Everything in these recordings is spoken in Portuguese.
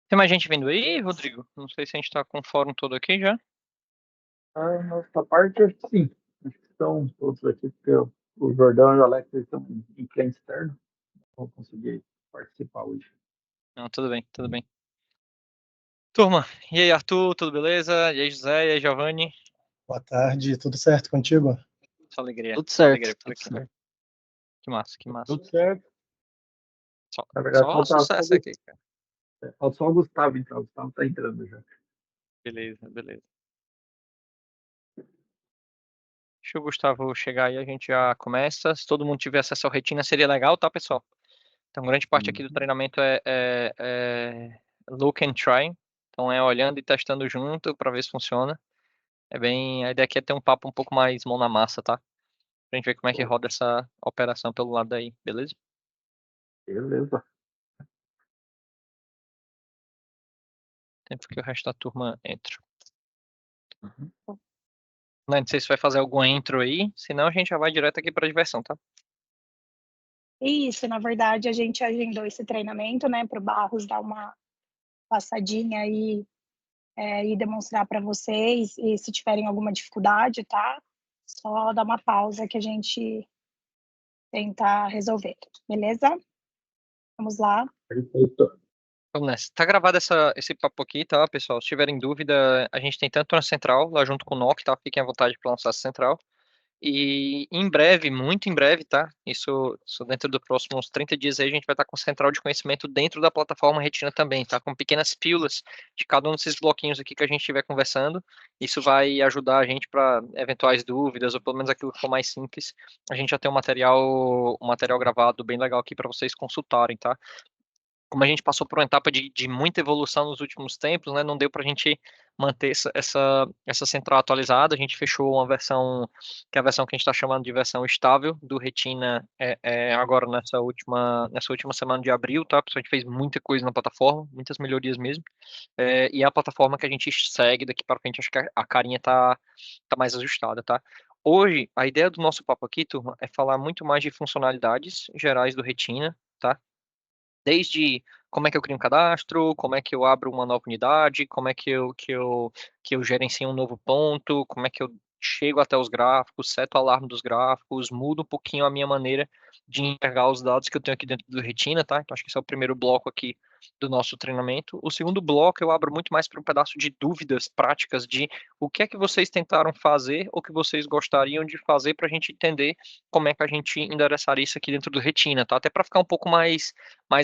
Tem mais gente vindo aí, Rodrigo? Não sei se a gente tá com o fórum todo aqui já. A nossa parte, acho que sim. Acho que estão todos aqui, porque o Jordão e o Alex eles estão em cliente externo. Não vão conseguir participar hoje. Não, tudo bem, tudo bem. Turma, e aí, Arthur, tudo beleza? E aí, José, e aí, Giovanni? Boa tarde, tudo certo contigo? Só alegria, Tudo só certo, alegria por tudo aqui. certo. Que massa, que massa. Tudo certo. Só, Na verdade, só falta só sucesso aqui, cara. o Gustavo entrar. O Gustavo está entrando já. Beleza, beleza. Deixa o Gustavo chegar aí, a gente já começa. Se todo mundo tiver acesso ao Retina, seria legal, tá, pessoal? Então, grande parte aqui do Uhum. treinamento é look and try. Então, é olhando e testando junto para ver se funciona. A ideia aqui é ter um papo um pouco mais mão na massa, tá? Pra gente ver como é que Pô, roda essa operação pelo lado daí, beleza? beleza. Tempo que o resto da turma entra. Uhum. Não sei se vai fazer alguma intro aí, senão a gente já vai direto aqui pra diversão, tá? Isso, na verdade, a gente agendou esse treinamento, né, para o Barros dar uma passadinha aí e demonstrar para vocês, e se tiverem alguma dificuldade, tá? Só dar uma pausa que a gente tenta resolver, beleza? Vamos lá. Perfeito. Vamos nessa. Tá gravado esse papo aqui, tá, pessoal? Se tiverem dúvida, a gente tem tanto na central, lá junto com o NOC, tá? Fiquem à vontade para lançar a central. E em breve, muito em breve, tá? Isso dentro dos próximos 30 dias aí, a gente vai estar com central de conhecimento dentro da plataforma Retina também, tá? Com pequenas pílulas de cada um desses bloquinhos aqui que a gente estiver conversando. Isso vai ajudar a gente para eventuais dúvidas, ou pelo menos aquilo que for mais simples. A gente já tem um material gravado bem legal aqui para vocês consultarem, tá? Como a gente passou por uma etapa de muita evolução nos últimos tempos, né, não deu para a gente manter essa central atualizada. A gente fechou uma versão, que é a versão que a gente está chamando de versão estável do Retina, agora nessa última semana de abril, tá? A gente fez muita coisa na plataforma, muitas melhorias mesmo. E é a plataforma que a gente segue daqui para frente, acho que a carinha tá mais ajustada, tá? Hoje, a ideia do nosso papo aqui, turma, é falar muito mais de funcionalidades gerais do Retina, tá? Desde como é que eu crio um cadastro, como é que eu abro uma nova unidade, como é que eu gerencio um novo ponto, como é que eu chego até os gráficos, seto o alarme dos gráficos, mudo um pouquinho a minha maneira de enxergar os dados que eu tenho aqui dentro do Retina, tá? Então acho que esse é o primeiro bloco aqui do nosso treinamento. O segundo bloco eu abro muito mais para um pedaço de dúvidas práticas de o que é que vocês tentaram fazer ou que vocês gostariam de fazer para a gente entender como é que a gente endereçaria isso aqui dentro do Retina, tá? Até para ficar um pouco mais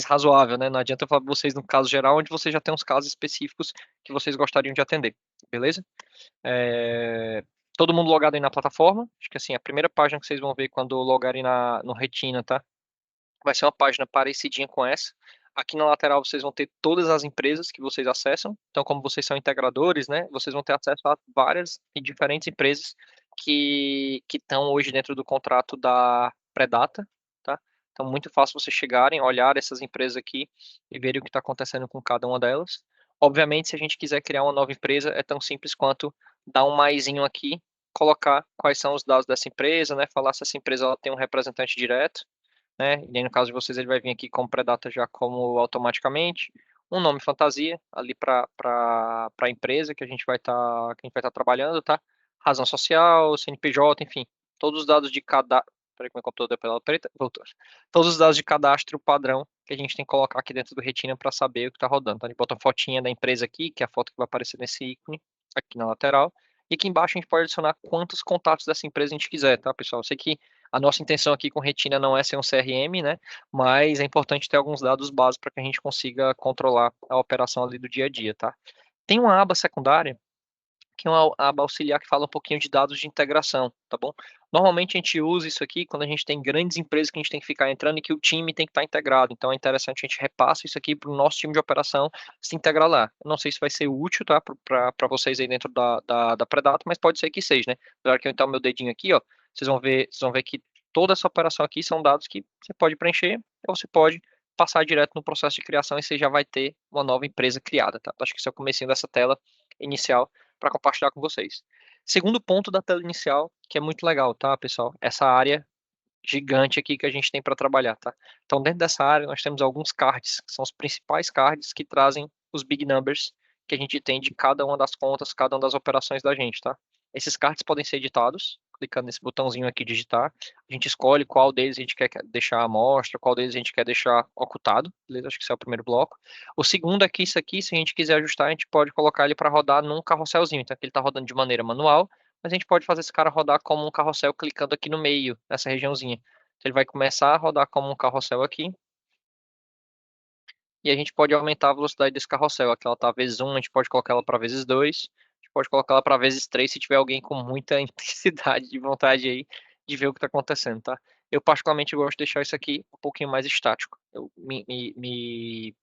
razoável, né? Não adianta eu falar para vocês no caso geral, onde você já tem uns casos específicos que vocês gostariam de atender, beleza? É, Todo mundo logado aí na plataforma. Acho que assim, a primeira página que vocês vão ver quando logarem no Retina, tá? Vai ser uma página parecidinha com essa. Aqui na lateral vocês vão ter todas as empresas que vocês acessam. Então, como vocês são integradores, né? Vocês vão ter acesso a várias e diferentes empresas que estão hoje dentro do contrato da Predata, tá? Então, muito fácil vocês chegarem, olhar essas empresas aqui e verem o que está acontecendo com cada uma delas. Obviamente, se a gente quiser criar uma nova empresa, é tão simples quanto dar um maisinho aqui, colocar quais são os dados dessa empresa, né? Falar se essa empresa ela tem um representante direto, né? E aí, no caso de vocês, ele vai vir aqui como predata já como automaticamente. Um nome fantasia ali para a empresa que a gente vai estar trabalhando, tá? Razão social, CNPJ, enfim, todos os dados de cada. Peraí que meu computador deu pela preta, voltou. Todos os dados de cadastro padrão que a gente tem que colocar aqui dentro do Retina para saber o que está rodando. Então, a gente bota a fotinha da empresa aqui, que é a foto que vai aparecer nesse ícone aqui na lateral. E aqui embaixo a gente pode adicionar quantos contatos dessa empresa a gente quiser, tá, pessoal? Eu sei que a nossa intenção aqui com Retina não é ser um CRM, né? Mas é importante ter alguns dados básicos para que a gente consiga controlar a operação ali do dia a dia, tá? Tem uma aba secundária, que é uma aba auxiliar que fala um pouquinho de dados de integração, tá bom? Normalmente a gente usa isso aqui quando a gente tem grandes empresas que a gente tem que ficar entrando e que o time tem que estar integrado. Então é interessante a gente repassa isso aqui para o nosso time de operação se integrar lá. Eu não sei se vai ser útil, tá? Para vocês aí dentro da Predato, mas pode ser que seja, né? Apesar que eu entrar o meu dedinho aqui, ó, vocês vão ver que toda essa operação aqui são dados que você pode preencher ou você pode passar direto no processo de criação e você já vai ter uma nova empresa criada, tá? Acho que esse é o comecinho dessa tela inicial para compartilhar com vocês. Segundo ponto da tela inicial, que é muito legal, tá, pessoal? Essa área gigante aqui que a gente tem para trabalhar, tá? Então, dentro dessa área, nós temos alguns cards, que são os principais cards que trazem os big numbers que a gente tem de cada uma das contas, cada uma das operações da gente, tá? Esses cards podem ser editados, clicando nesse botãozinho aqui, digitar. A gente escolhe qual deles a gente quer deixar à mostra, qual deles a gente quer deixar ocultado, beleza? Acho que esse é o primeiro bloco. O segundo aqui, isso aqui, se a gente quiser ajustar, a gente pode colocar ele para rodar num carrosselzinho. Então aqui ele está rodando de maneira manual, mas a gente pode fazer esse cara rodar como um carrossel clicando aqui no meio, nessa regiãozinha. Então ele vai começar a rodar como um carrossel aqui. E a gente pode aumentar a velocidade desse carrossel. Aqui ela está vezes 1, a gente pode colocar ela para vezes 2. A gente pode colocar ela para vezes 3 se tiver alguém com muita intensidade de vontade aí de ver o que está acontecendo, tá? Eu particularmente gosto de deixar isso aqui um pouquinho mais estático. Eu me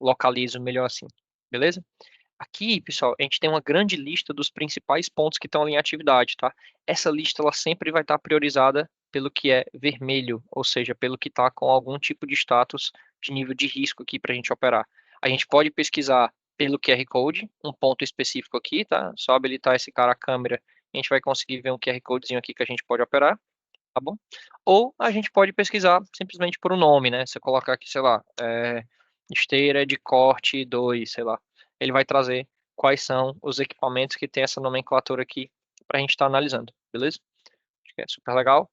localizo melhor assim, beleza? Aqui, pessoal, a gente tem uma grande lista dos principais pontos que estão ali em atividade, tá? Essa lista ela sempre vai estar priorizada pelo que é vermelho, ou seja, pelo que está com algum tipo de status de nível de risco aqui para a gente operar. A gente pode pesquisar pelo QR Code, um ponto específico aqui, tá? Só habilitar esse cara a câmera, a gente vai conseguir ver um QR Codezinho aqui que a gente pode operar, tá bom? Ou a gente pode pesquisar simplesmente por um nome, né? Você colocar aqui, sei lá, esteira de corte 2, sei lá. Ele vai trazer quais são os equipamentos que tem essa nomenclatura aqui para a gente estar analisando, beleza? Acho que é super legal.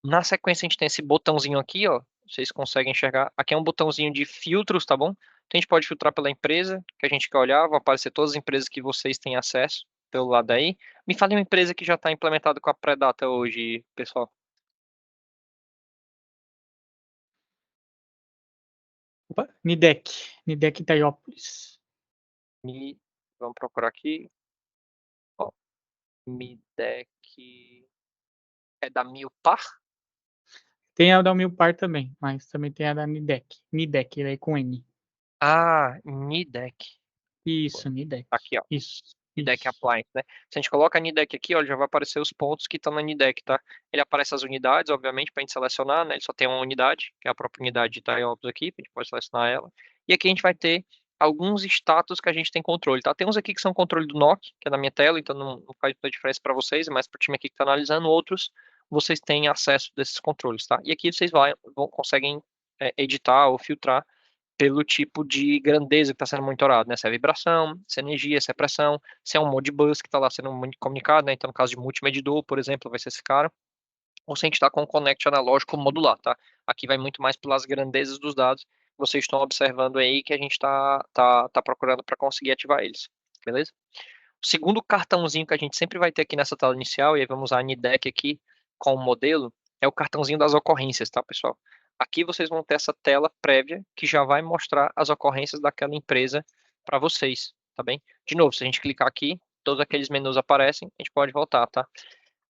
Na sequência, a gente tem esse botãozinho aqui, ó. Vocês conseguem enxergar. Aqui é um botãozinho de filtros, tá bom? Então, a gente pode filtrar pela empresa que a gente quer olhar. Vão aparecer todas as empresas que vocês têm acesso pelo lado aí. Me fale uma empresa que já está implementada com a Predata hoje, pessoal. Opa, Nidec Itaiópolis. Vamos procurar aqui. Ó, Midec é da Milpar? Tem a da Unilpar também, mas também tem a da Nidec, ele é com N. Ah, Nidec. Isso, Nidec. Aqui, ó. Isso. Nidec Appliance, né? Se a gente coloca a Nidec aqui, ó, já vai aparecer os pontos que estão na Nidec, tá? Ele aparece as unidades, obviamente, para a gente selecionar, né? Ele só tem uma unidade, que é a própria unidade de Itaiópolis aqui, a gente pode selecionar ela. E aqui a gente vai ter alguns status que a gente tem controle, tá? Tem uns aqui que são controle do NOC, que é na minha tela, então não faz muita diferença para vocês, é mais para o time aqui que está analisando. Outros, vocês têm acesso desses controles, tá? E aqui vocês conseguem editar ou filtrar pelo tipo de grandeza que está sendo monitorado, né? Se é vibração, se é energia, se é pressão, se é um Modbus que está lá sendo comunicado, né? Então, no caso de multimedidor, por exemplo, vai ser esse cara. Ou se a gente está com um connect analógico modular, tá? Aqui vai muito mais pelas grandezas dos dados que vocês estão observando aí que a gente tá procurando para conseguir ativar eles, beleza? O segundo cartãozinho que a gente sempre vai ter aqui nessa tela inicial, e aí vamos usar a Nidec aqui com o modelo, é o cartãozinho das ocorrências, tá, pessoal? Aqui vocês vão ter essa tela prévia que já vai mostrar as ocorrências daquela empresa para vocês, tá bem? De novo, se a gente clicar aqui, todos aqueles menus aparecem, a gente pode voltar, tá?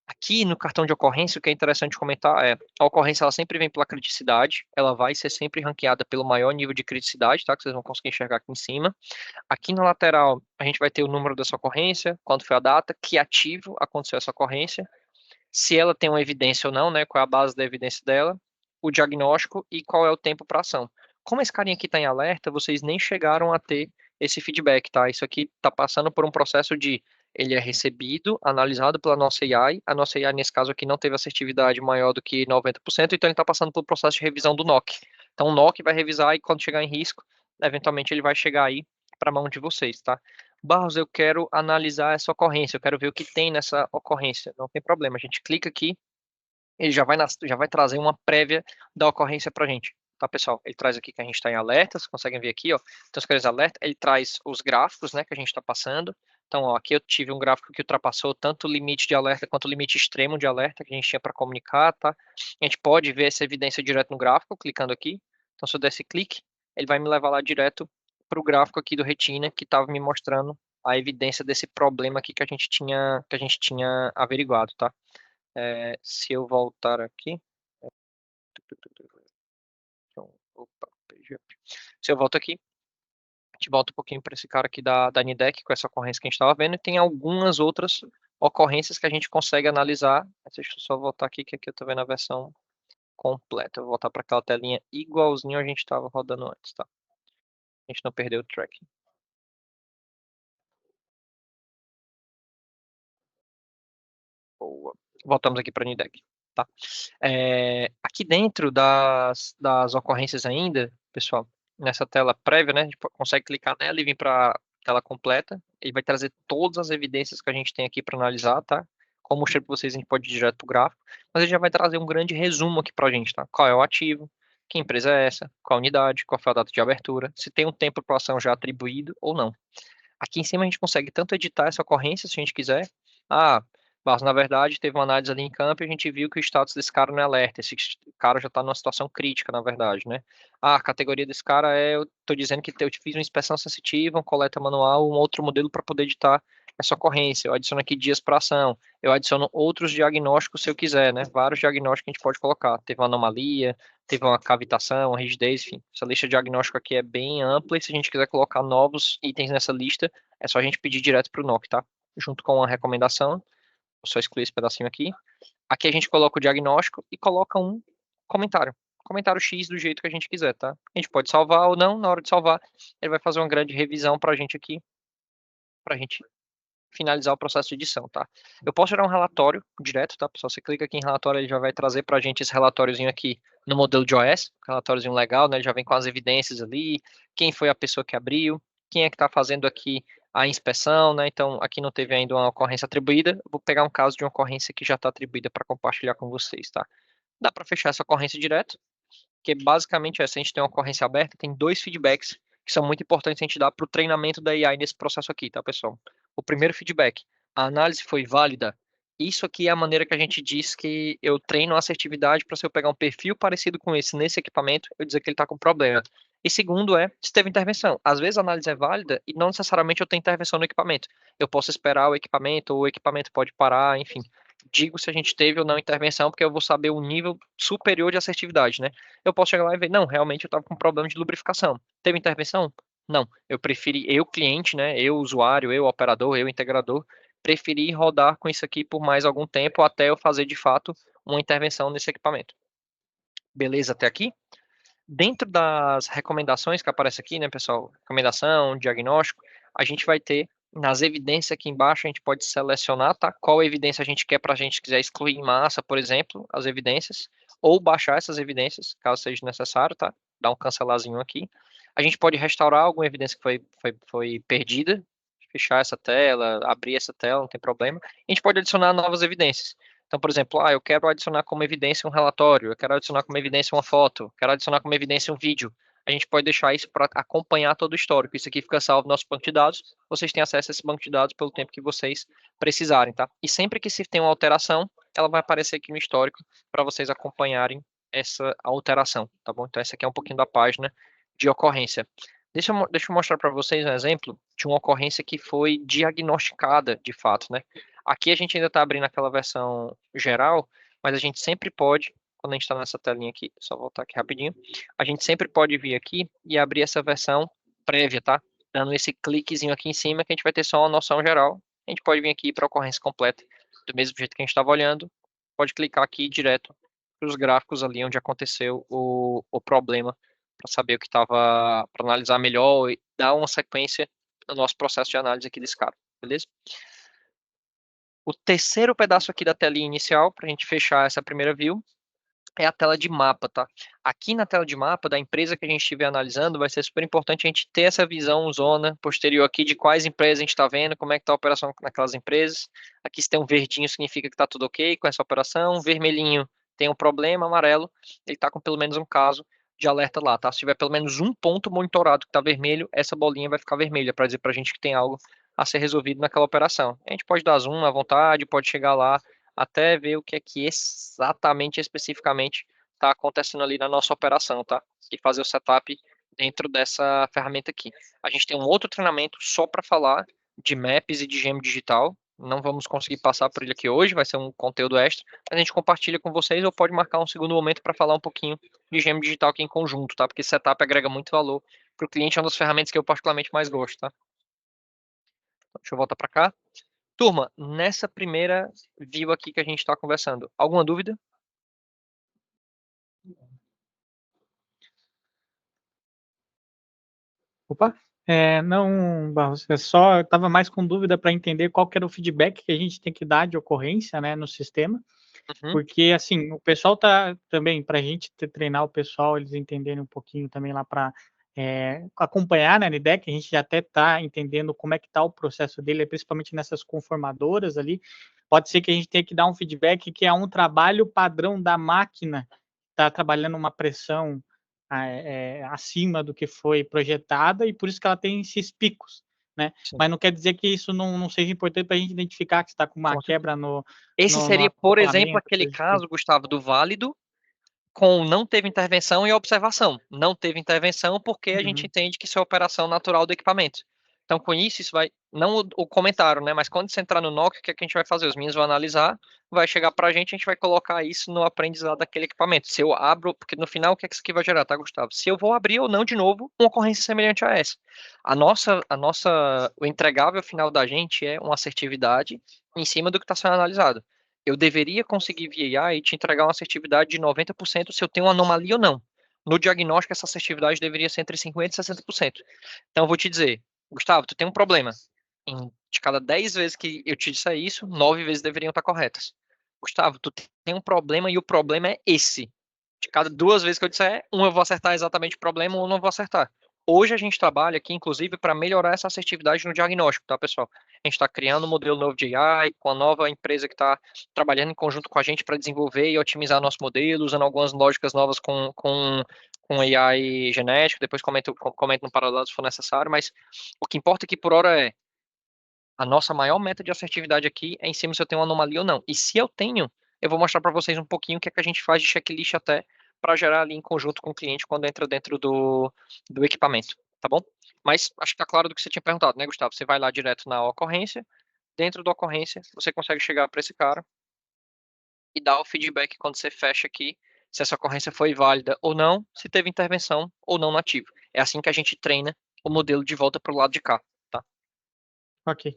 Aqui no cartão de ocorrência, o que é interessante comentar é, a ocorrência ela sempre vem pela criticidade, ela vai ser sempre ranqueada pelo maior nível de criticidade, tá? Que vocês vão conseguir enxergar aqui em cima. Aqui na lateral, a gente vai ter o número dessa ocorrência, quando foi a data, que ativo aconteceu essa ocorrência, se ela tem uma evidência ou não, né? Qual é a base da evidência dela, o diagnóstico e qual é o tempo para ação. Como esse carinha aqui está em alerta, vocês nem chegaram a ter esse feedback, tá? Isso aqui está passando por um processo de ele é recebido, analisado pela nossa AI. A nossa AI, nesse caso aqui, não teve assertividade maior do que 90%, então ele está passando pelo processo de revisão do NOC. Então o NOC vai revisar e quando chegar em risco, eventualmente ele vai chegar aí para a mão de vocês, tá? Barros, eu quero analisar essa ocorrência, eu quero ver o que tem nessa ocorrência. Não tem problema, a gente clica aqui, ele já vai trazer uma prévia da ocorrência para a gente, tá, pessoal? Ele traz aqui que a gente está em alerta, vocês conseguem ver aqui, ó, transferência alerta, ele traz os gráficos, né, que a gente está passando. Então, ó, aqui eu tive um gráfico que ultrapassou tanto o limite de alerta quanto o limite extremo de alerta que a gente tinha para comunicar, tá? A gente pode ver essa evidência direto no gráfico, clicando aqui. Então, se eu der esse clique, ele vai me levar lá direto para o gráfico aqui do Retina, que estava me mostrando a evidência desse problema aqui que a gente tinha averiguado, tá? Se eu voltar aqui. Opa, se eu volto aqui, a gente volta um pouquinho para esse cara aqui da Nidec, com essa ocorrência que a gente estava vendo, e tem algumas outras ocorrências que a gente consegue analisar. Deixa eu só voltar aqui, que aqui eu estou vendo a versão completa. Eu vou voltar para aquela telinha igualzinho a gente estava rodando antes, tá? A gente não perdeu o tracking. Boa. Voltamos aqui para a Nidec, tá? Aqui dentro das ocorrências ainda, pessoal, nessa tela prévia, né? A gente consegue clicar nela e vir para tela completa. Ele vai trazer todas as evidências que a gente tem aqui para analisar, tá? Como mostrei para vocês, a gente pode ir direto para o gráfico, mas ele já vai trazer um grande resumo aqui para a gente, tá? Qual é o ativo, que empresa é essa, qual a unidade, qual foi a data de abertura, se tem um tempo para ação já atribuído ou não. Aqui em cima a gente consegue tanto editar essa ocorrência, se a gente quiser. Ah, mas na verdade teve uma análise ali em campo e a gente viu que o status desse cara não é alerta. Esse cara já está numa situação crítica, na verdade, né? Ah, a categoria desse cara é, eu estou dizendo que eu fiz uma inspeção sensitiva, uma coleta manual, um outro modelo para poder editar essa ocorrência. Eu adiciono aqui dias para ação. Eu adiciono outros diagnósticos se eu quiser, né? Vários diagnósticos que a gente pode colocar. Teve uma anomalia, teve uma cavitação, uma rigidez, enfim. Essa lista de diagnóstico aqui é bem ampla e se a gente quiser colocar novos itens nessa lista, é só a gente pedir direto para o NOC, tá? Junto com a recomendação. Vou só excluir esse pedacinho aqui. Aqui a gente coloca o diagnóstico e coloca um comentário. Comentário X do jeito que a gente quiser, tá? A gente pode salvar ou não. Na hora de salvar, ele vai fazer uma grande revisão para a gente aqui, para a gente finalizar o processo de edição, tá? Eu posso gerar um relatório direto, tá, pessoal? Você clica aqui em relatório, ele já vai trazer para a gente esse relatóriozinho aqui no modelo de OS, relatóriozinho legal, né? Ele já vem com as evidências ali, quem foi a pessoa que abriu, quem é que está fazendo aqui a inspeção, né? Então, aqui não teve ainda uma ocorrência atribuída, vou pegar um caso de uma ocorrência que já está atribuída para compartilhar com vocês, tá? Dá para fechar essa ocorrência direto, que basicamente é, se a gente tem uma ocorrência aberta, tem 2 feedbacks que são muito importantes a gente dar para o treinamento da AI nesse processo aqui, tá, pessoal? O primeiro feedback, a análise foi válida. Isso aqui é a maneira que a gente diz que eu treino a assertividade para se eu pegar um perfil parecido com esse nesse equipamento, eu dizer que ele está com problema. E segundo é, se teve intervenção. Às vezes a análise é válida e não necessariamente eu tenho intervenção no equipamento. Eu posso esperar o equipamento, ou o equipamento pode parar, enfim. Digo se a gente teve ou não intervenção, porque eu vou saber o nível superior de assertividade, né? Eu posso chegar lá e ver, não, realmente eu estava com problema de lubrificação. Teve intervenção? Não. Eu preferi, eu cliente, né? Eu usuário, eu operador, eu integrador, preferi rodar com isso aqui por mais algum tempo até eu fazer de fato uma intervenção nesse equipamento. Beleza até aqui? Dentro das recomendações que aparece aqui, né, pessoal? Recomendação, diagnóstico, a gente vai ter nas evidências aqui embaixo, a gente pode selecionar, tá? Qual evidência a gente quer para a gente quiser excluir em massa, por exemplo, as evidências, ou baixar essas evidências, caso seja necessário, tá? Dá um cancelarzinho aqui. A gente pode restaurar alguma evidência que foi perdida, fechar essa tela, abrir essa tela, não tem problema. A gente pode adicionar novas evidências. Então, por exemplo, eu quero adicionar como evidência um relatório, eu quero adicionar como evidência uma foto, quero adicionar como evidência um vídeo. A gente pode deixar isso para acompanhar todo o histórico. Isso aqui fica salvo no nosso banco de dados. Vocês têm acesso a esse banco de dados pelo tempo que vocês precisarem, tá? E sempre que se tem uma alteração, ela vai aparecer aqui no histórico para vocês acompanharem essa alteração, tá bom? Então, essa aqui é um pouquinho da página de ocorrência. Deixa eu mostrar para vocês um exemplo de uma ocorrência que foi diagnosticada de fato, né? Aqui a gente ainda está abrindo aquela versão geral, mas a gente sempre pode, quando a gente está nessa telinha aqui, só voltar aqui rapidinho, a gente sempre pode vir aqui e abrir essa versão prévia, tá? Dando esse cliquezinho aqui em cima que a gente vai ter só uma noção geral. A gente pode vir aqui para a ocorrência completa, do mesmo jeito que a gente estava olhando, pode clicar aqui direto para os gráficos ali onde aconteceu o problema, para saber o que estava, para analisar melhor e dar uma sequência no nosso processo de análise aqui desse cara, beleza? O terceiro pedaço aqui da telinha inicial, para a gente fechar essa primeira view, é a tela de mapa, tá? Aqui na tela de mapa da empresa que a gente estiver analisando, vai ser super importante a gente ter essa visão zona posterior aqui de quais empresas a gente está vendo, como é que está a operação naquelas empresas. Aqui se tem um verdinho, significa que está tudo ok com essa operação. Vermelhinho tem um problema, amarelo, ele está com pelo menos um caso de alerta lá, tá? Se tiver pelo menos um ponto monitorado que está vermelho, essa bolinha vai ficar vermelha, para dizer para a gente que tem algo a ser resolvido naquela operação. A gente pode dar zoom à vontade, pode chegar lá, até ver o que é que exatamente, especificamente, está acontecendo ali na nossa operação, tá? E fazer o setup dentro dessa ferramenta aqui. A gente tem um outro treinamento só para falar de maps e de gem digital. Não vamos conseguir passar por ele aqui hoje, vai ser um conteúdo extra. A gente compartilha com vocês ou pode marcar um segundo momento para falar um pouquinho de gem digital aqui em conjunto, tá? Porque setup agrega muito valor para o cliente, é uma das ferramentas que eu particularmente mais gosto, tá? Deixa eu voltar para cá. Turma, nessa primeira view aqui que a gente está conversando, alguma dúvida? Opa, não, Barros, eu estava mais com dúvida para entender qual que era o feedback que a gente tem que dar de ocorrência, né, no sistema, porque, assim, o pessoal tá também, para a gente treinar o pessoal, eles entenderem um pouquinho também lá para acompanhar, né, NIDEC, a gente já até está entendendo como é que está o processo dele, principalmente nessas conformadoras ali. Pode ser que a gente tenha que dar um feedback que é um trabalho padrão da máquina, está trabalhando uma pressão acima do que foi projetada, e por isso que ela tem esses picos, né? Sim. Mas não quer dizer que isso não seja importante para a gente identificar que está com uma Com quebra no Esse seria, por exemplo, acoplamento, aquele coisa do tipo. caso, Gustavo, do válido com não teve intervenção e observação. Não teve intervenção porque a gente Uhum. entende que isso é operação natural do equipamento. Então, com isso vai, não o comentário, né? Mas quando você entrar no NOC, o que é que a gente vai fazer? Os meninos vão analisar, vai chegar pra gente, a gente vai colocar isso no aprendizado daquele equipamento. Se eu abro, porque no final, o que é que isso aqui vai gerar, tá, Gustavo? Se eu vou abrir ou não, de novo, uma ocorrência semelhante a essa. O entregável final da gente é uma assertividade em cima do que está sendo analisado. Eu deveria conseguir via AI te entregar uma assertividade de 90% se eu tenho uma anomalia ou não. No diagnóstico, essa assertividade deveria ser entre 50% e 60%. Então, eu vou te dizer, Gustavo, tu tem um problema. De cada 10 vezes que eu te disser isso, 9 vezes deveriam estar corretas. Gustavo, tu tem um problema e o problema é esse. De cada 2 vezes que eu disser, eu vou acertar exatamente o problema ou não vou acertar. Hoje a gente trabalha aqui, inclusive, para melhorar essa assertividade no diagnóstico, tá, pessoal? A gente está criando um modelo novo de AI, com a nova empresa que está trabalhando em conjunto com a gente para desenvolver e otimizar nosso modelo, usando algumas lógicas novas com AI genético. Depois comento no paralelo se for necessário, mas o que importa aqui por hora é a nossa maior meta de assertividade aqui é em cima se eu tenho uma anomalia ou não. E se eu tenho, eu vou mostrar para vocês um pouquinho o que é que a gente faz de checklist até para gerar ali em conjunto com o cliente quando entra dentro do equipamento, tá bom? Mas acho que tá claro do que você tinha perguntado, né, Gustavo? Você vai lá direto na ocorrência, dentro da ocorrência, você consegue chegar para esse cara e dar o feedback quando você fecha aqui, se essa ocorrência foi válida ou não, se teve intervenção ou não no ativo. É assim que a gente treina o modelo de volta para o lado de cá, tá? Ok.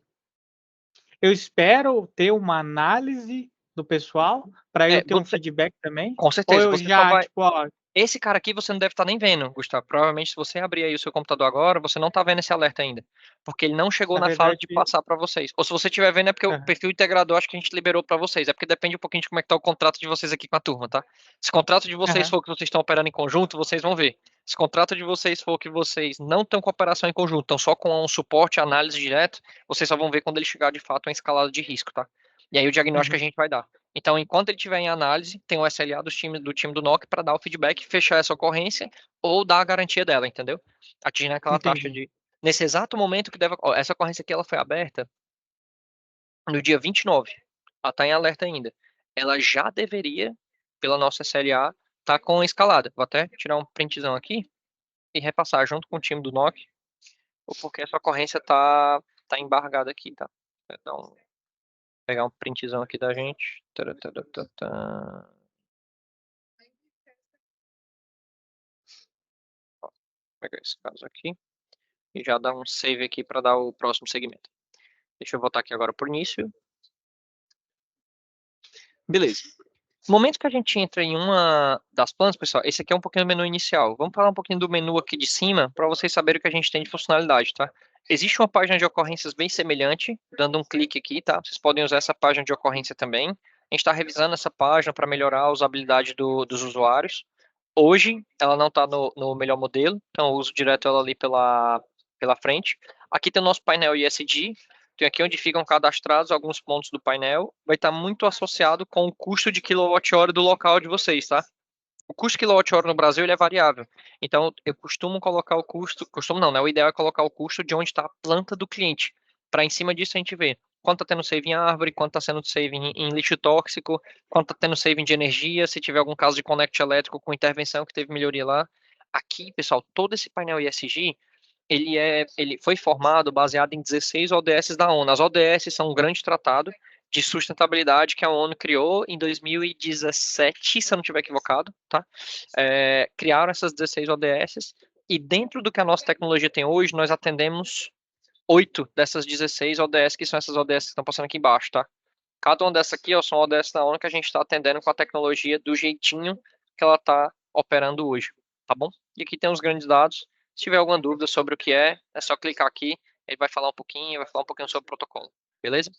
Eu espero ter uma análise do pessoal para eu ter um feedback também. Com Ou certeza, eu você só já, vai. tipo, ó, Esse cara aqui você não deve estar nem vendo, Gustavo. Provavelmente, se você abrir aí o seu computador agora, você não está vendo esse alerta ainda. Porque ele não chegou na na fase de verdade, passar para vocês. Ou se você estiver vendo, é porque o aham, perfil integrador acho que a gente liberou para vocês. É porque depende um pouquinho de como é que tá o contrato de vocês aqui com a turma, tá? Se o contrato de vocês aham, for que vocês estão operando em conjunto, vocês vão ver. Se o contrato de vocês for que vocês não estão com operação em conjunto, estão só com um suporte, análise direto, vocês só vão ver quando ele chegar de fato a escalada de risco, tá? E aí o diagnóstico a uhum, gente vai dar. Então, enquanto ele estiver em análise, tem o SLA do time do NOC para dar o feedback, fechar essa ocorrência ou dar a garantia dela, entendeu? Atingindo aquela taxa entendi. de. Nesse exato momento que deve. Ó, essa ocorrência aqui ela foi aberta no dia 29. Ela está em alerta ainda. Ela já deveria, pela nossa SLA, estar com escalada. Vou até tirar um printzão aqui e repassar junto com o time do NOC, porque essa ocorrência tá embargada aqui, tá? Vou dar pegar um printzão aqui da gente. Ó, pegar esse caso aqui e já dar um save aqui para dar o próximo segmento. Deixa eu voltar aqui agora para o início. Beleza. No momento que a gente entra em uma das plantas, pessoal, esse aqui é um pouquinho do menu inicial. Vamos falar um pouquinho do menu aqui de cima para vocês saberem o que a gente tem de funcionalidade, tá? Existe uma página de ocorrências bem semelhante, dando um clique aqui, tá? Vocês podem usar essa página de ocorrência também. A gente está revisando essa página para melhorar a usabilidade dos usuários. Hoje, ela não está no melhor modelo, então eu uso direto ela ali pela frente. Aqui tem o nosso painel ISD, tem aqui onde ficam cadastrados alguns pontos do painel, vai estar muito associado com o custo de quilowatt-hora do local de vocês, tá? O custo de quilowatt-hora no Brasil ele é variável. Então, eu costumo colocar o custo, costumo não, né? O ideal é colocar o custo de onde está a planta do cliente, para em cima disso a gente ver quanto está tendo save em árvore, quanto está sendo save em lixo tóxico, quanto está tendo save de energia, se tiver algum caso de conect elétrico com intervenção que teve melhoria lá. Aqui, pessoal, todo esse painel ISG, ele foi formado baseado em 16 ODS da ONU. As ODS são um grande tratado de sustentabilidade que a ONU criou em 2017, se eu não estiver equivocado, tá? Criaram essas 16 ODS e dentro do que a nossa tecnologia tem hoje, nós atendemos 8 dessas 16 ODS, que são essas ODS que estão passando aqui embaixo, tá? Cada uma dessas aqui, ó, são ODS da ONU que a gente está atendendo com a tecnologia do jeitinho que ela está operando hoje, tá bom? E aqui tem os grandes dados. Se tiver alguma dúvida sobre o que é só clicar aqui, ele vai falar um pouquinho, sobre o protocolo, beleza?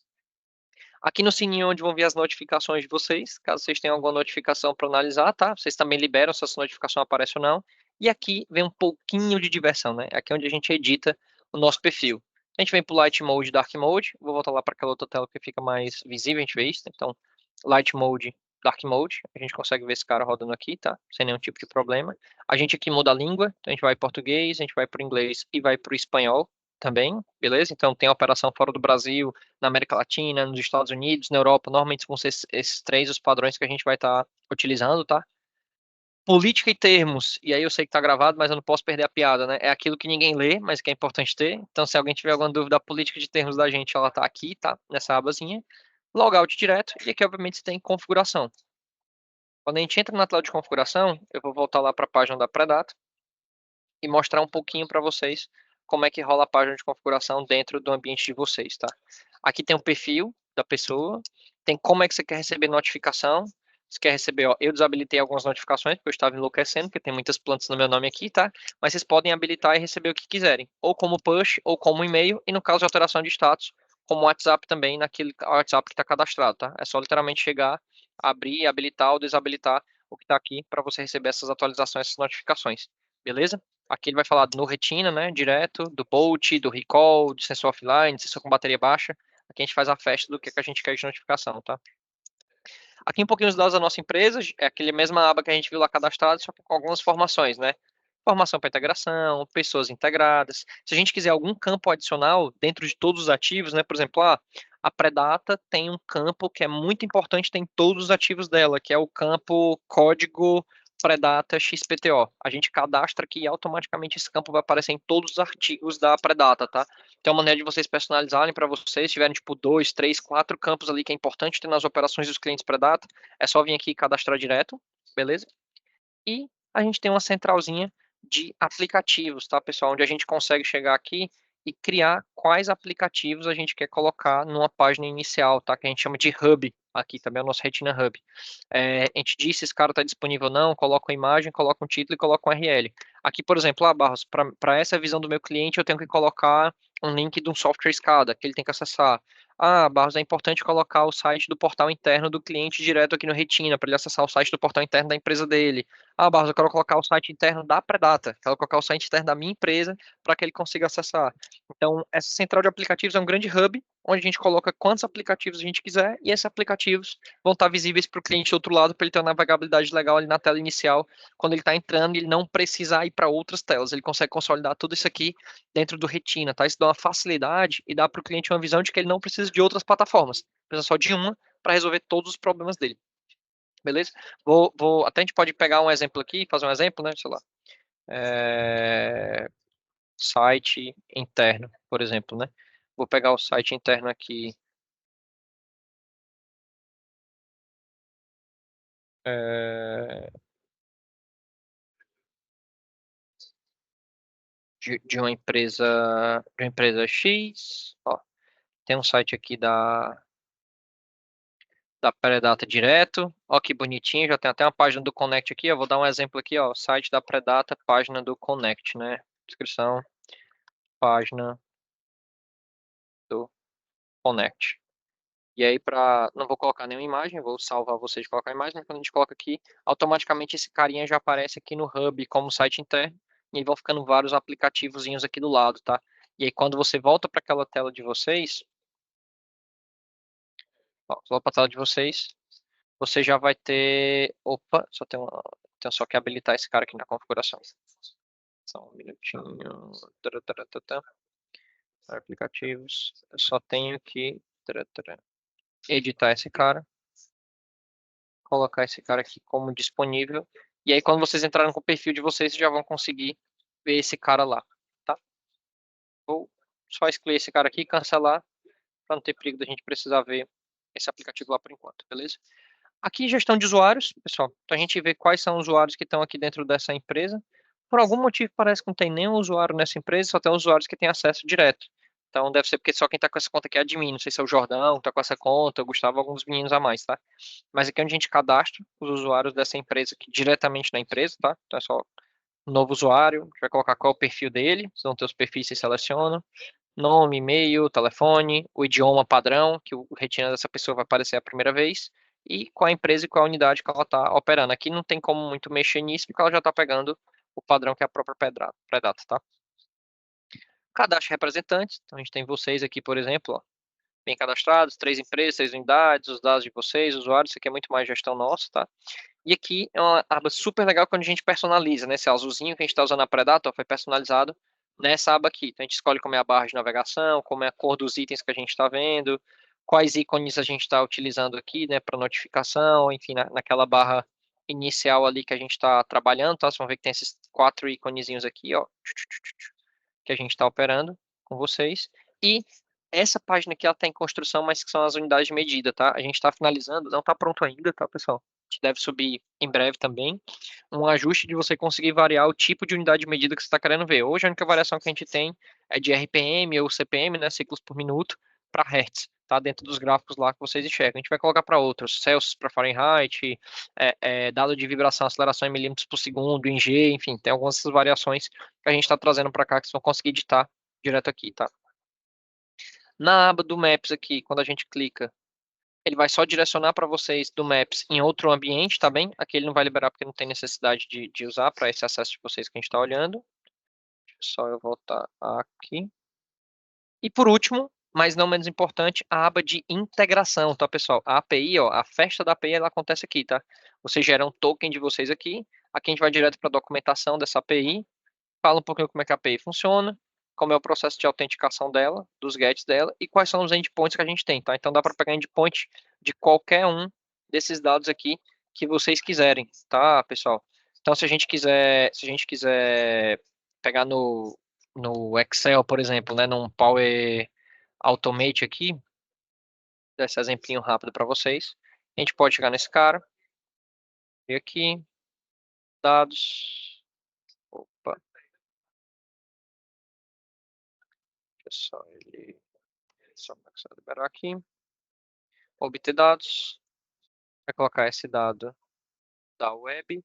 Aqui no sininho onde vão vir as notificações de vocês, caso vocês tenham alguma notificação para analisar, tá? Vocês também liberam se essa notificação aparece ou não. E aqui vem um pouquinho de diversão, né? Aqui é onde a gente edita o nosso perfil. A gente vem para o Light Mode, Dark Mode. Vou voltar lá para aquela outra tela que fica mais visível, a gente vê isso. Então, Light Mode, Dark Mode. A gente consegue ver esse cara rodando aqui, tá? Sem nenhum tipo de problema. A gente aqui muda a língua. Então, a gente vai para português, a gente vai para o inglês e vai para o espanhol também, beleza? Então, tem a operação fora do Brasil, na América Latina, nos Estados Unidos, na Europa. Normalmente vão ser esses três os padrões que a gente vai estar utilizando, tá? Política e termos, e aí eu sei que tá gravado, mas eu não posso perder a piada, né? É aquilo que ninguém lê, mas que é importante ter. Então, se alguém tiver alguma dúvida da política de termos da gente, ela tá aqui, tá? Nessa abazinha. Logout direto, e aqui, obviamente, você tem configuração. Quando a gente entra na tela de configuração, eu vou voltar lá para a página da Predata e mostrar um pouquinho para vocês como é que rola a página de configuração dentro do ambiente de vocês, tá? Aqui tem o perfil da pessoa, tem como é que você quer receber notificação. Você quer receber, ó, eu desabilitei algumas notificações, porque eu estava enlouquecendo, porque tem muitas plantas no meu nome aqui, tá? Mas vocês podem habilitar e receber o que quiserem, ou como push, ou como e-mail, e no caso de alteração de status, como WhatsApp também, naquele WhatsApp que está cadastrado, tá? É só literalmente chegar, abrir, habilitar ou desabilitar o que está aqui para você receber essas atualizações, essas notificações, beleza? Aqui ele vai falar no Retina, né, direto, do Bolt, do Recall, de sensor offline, de sensor com bateria baixa. Aqui a gente faz a festa do que a gente quer de notificação, tá? Aqui um pouquinho os dados da nossa empresa, é aquele mesma aba que a gente viu lá cadastrado, só que com algumas formações, né? Formação para integração, pessoas integradas. Se a gente quiser algum campo adicional dentro de todos os ativos, né? Por exemplo, a Predata tem um campo que é muito importante, tem todos os ativos dela, que é o campo código Predata XPTO. A gente cadastra aqui e automaticamente esse campo vai aparecer em todos os artigos da Predata, tá? Tem uma maneira de vocês personalizarem para vocês, se tiverem tipo 2, 3, 4 campos ali que é importante ter nas operações dos clientes Predata, é só vir aqui e cadastrar direto, beleza? E a gente tem uma centralzinha de aplicativos, tá, pessoal? Onde a gente consegue chegar aqui e criar quais aplicativos a gente quer colocar numa página inicial, tá? Que a gente chama de Hub, aqui também é o nosso Retina Hub. A gente diz se esse cara está disponível ou não, coloca uma imagem, coloca um título e coloca um URL. Aqui, por exemplo, Barros, para essa visão do meu cliente, eu tenho que colocar um link de um software SCADA, que ele tem que acessar. Barros, é importante colocar o site do portal interno do cliente direto aqui no Retina, para ele acessar o site do portal interno da empresa dele. Barros, eu quero colocar o site interno da Predata, quero colocar o site interno da minha empresa para que ele consiga acessar. Então, essa central de aplicativos é um grande hub, onde a gente coloca quantos aplicativos a gente quiser, e esses aplicativos vão estar visíveis para o cliente do outro lado, para ele ter uma navegabilidade legal ali na tela inicial, quando ele está entrando, ele não precisar ir para outras telas, ele consegue consolidar tudo isso aqui dentro do Retina, tá? Isso dá uma facilidade e dá para o cliente uma visão de que ele não precisa de outras plataformas, precisa só de uma para resolver todos os problemas dele. Beleza? Até a gente pode pegar um exemplo aqui, fazer um exemplo, né? Sei lá. Site interno, por exemplo, né? Vou pegar o site interno aqui. De uma empresa X. Ó, tem um site aqui da Predata direto. Ó, que bonitinho, já tem até uma página do Connect aqui. Eu vou dar um exemplo aqui, ó, site da Predata, página do Connect, né? Descrição, página do Connect. E aí, não vou colocar nenhuma imagem, vou salvar vocês de colocar a imagem, mas quando a gente coloca aqui, automaticamente esse carinha já aparece aqui no Hub como site interno, e aí vão ficando vários aplicativozinhos aqui do lado, tá? E aí, quando você volta para aquela tela de vocês, volta para a tela de vocês, você já vai ter, opa, tenho só que habilitar esse cara aqui na configuração. Só um minutinho. Aplicativos, eu só tenho que editar esse cara, colocar esse cara aqui como disponível, e aí quando vocês entrarem com o perfil de vocês, já vão conseguir ver esse cara lá, tá? Vou só excluir esse cara aqui e cancelar, para não ter perigo da gente precisar ver esse aplicativo lá por enquanto, beleza? Aqui gestão de usuários, pessoal, então a gente vê quais são os usuários que estão aqui dentro dessa empresa. Por algum motivo parece que não tem nenhum usuário nessa empresa, só tem usuários que têm acesso direto. Então deve ser porque só quem está com essa conta aqui é admin, não sei se é o Jordão que está com essa conta, o Gustavo, alguns meninos a mais, tá? Mas aqui é onde a gente cadastra os usuários dessa empresa aqui diretamente na empresa, tá? Então é só um novo usuário, a gente vai colocar qual é o perfil dele, vocês vão ter os perfis, vocês selecionam, nome, e-mail, telefone, o idioma padrão, que o Retina dessa pessoa vai aparecer a primeira vez, e qual a empresa e qual a unidade que ela está operando. Aqui não tem como muito mexer nisso, porque ela já está pegando o padrão que é a própria Predata, tá? Cadastro de representantes. Então, a gente tem vocês aqui, por exemplo, ó, bem cadastrados, 3 empresas, 6 unidades, os dados de vocês, usuários, isso aqui é muito mais gestão nossa, tá? E aqui é uma aba super legal quando a gente personaliza, né? Esse azulzinho que a gente está usando na Predator foi personalizado nessa aba aqui. Então a gente escolhe como é a barra de navegação, como é a cor dos itens que a gente está vendo, quais ícones a gente está utilizando aqui, né, para notificação, enfim, naquela barra inicial ali que a gente está trabalhando, tá? Vocês vão ver que tem esses 4 iconezinhos aqui, ó, que a gente está operando com vocês. E essa página aqui ela está em construção, mas que são as unidades de medida, tá? A gente está finalizando, não está pronto ainda, tá, pessoal? A gente deve subir em breve também. Um ajuste de você conseguir variar o tipo de unidade de medida que você está querendo ver. Hoje a única variação que a gente tem é de RPM ou CPM, né, ciclos por minuto, para Hertz, tá? Dentro dos gráficos lá que vocês enxergam. A gente vai colocar para outros, Celsius para Fahrenheit, dado de vibração, aceleração em milímetros por segundo, em G, enfim, tem algumas dessas variações que a gente está trazendo para cá que vocês vão conseguir editar direto aqui, tá? Na aba do Maps aqui, quando a gente clica, ele vai só direcionar para vocês do Maps em outro ambiente, tá bem? Aqui ele não vai liberar porque não tem necessidade de usar para esse acesso de vocês que a gente está olhando. Deixa só eu voltar aqui. E por último, mas não menos importante, a aba de integração, tá, pessoal? A API, ó, a festa da API, ela acontece aqui, tá? Vocês geram um token de vocês aqui. Aqui a gente vai direto para a documentação dessa API. Fala um pouquinho como é que a API funciona, como é o processo de autenticação dela, dos gets dela e quais são os endpoints que a gente tem, tá? Então dá para pegar endpoint de qualquer um desses dados aqui que vocês quiserem, tá, pessoal? Então se a gente quiser pegar no Excel, por exemplo, né, num Power Automate aqui, dar esse exemplinho rápido para vocês, a gente pode chegar nesse cara, vir aqui, dados, opa, só ele só liberar aqui, obter dados, vai colocar esse dado da web,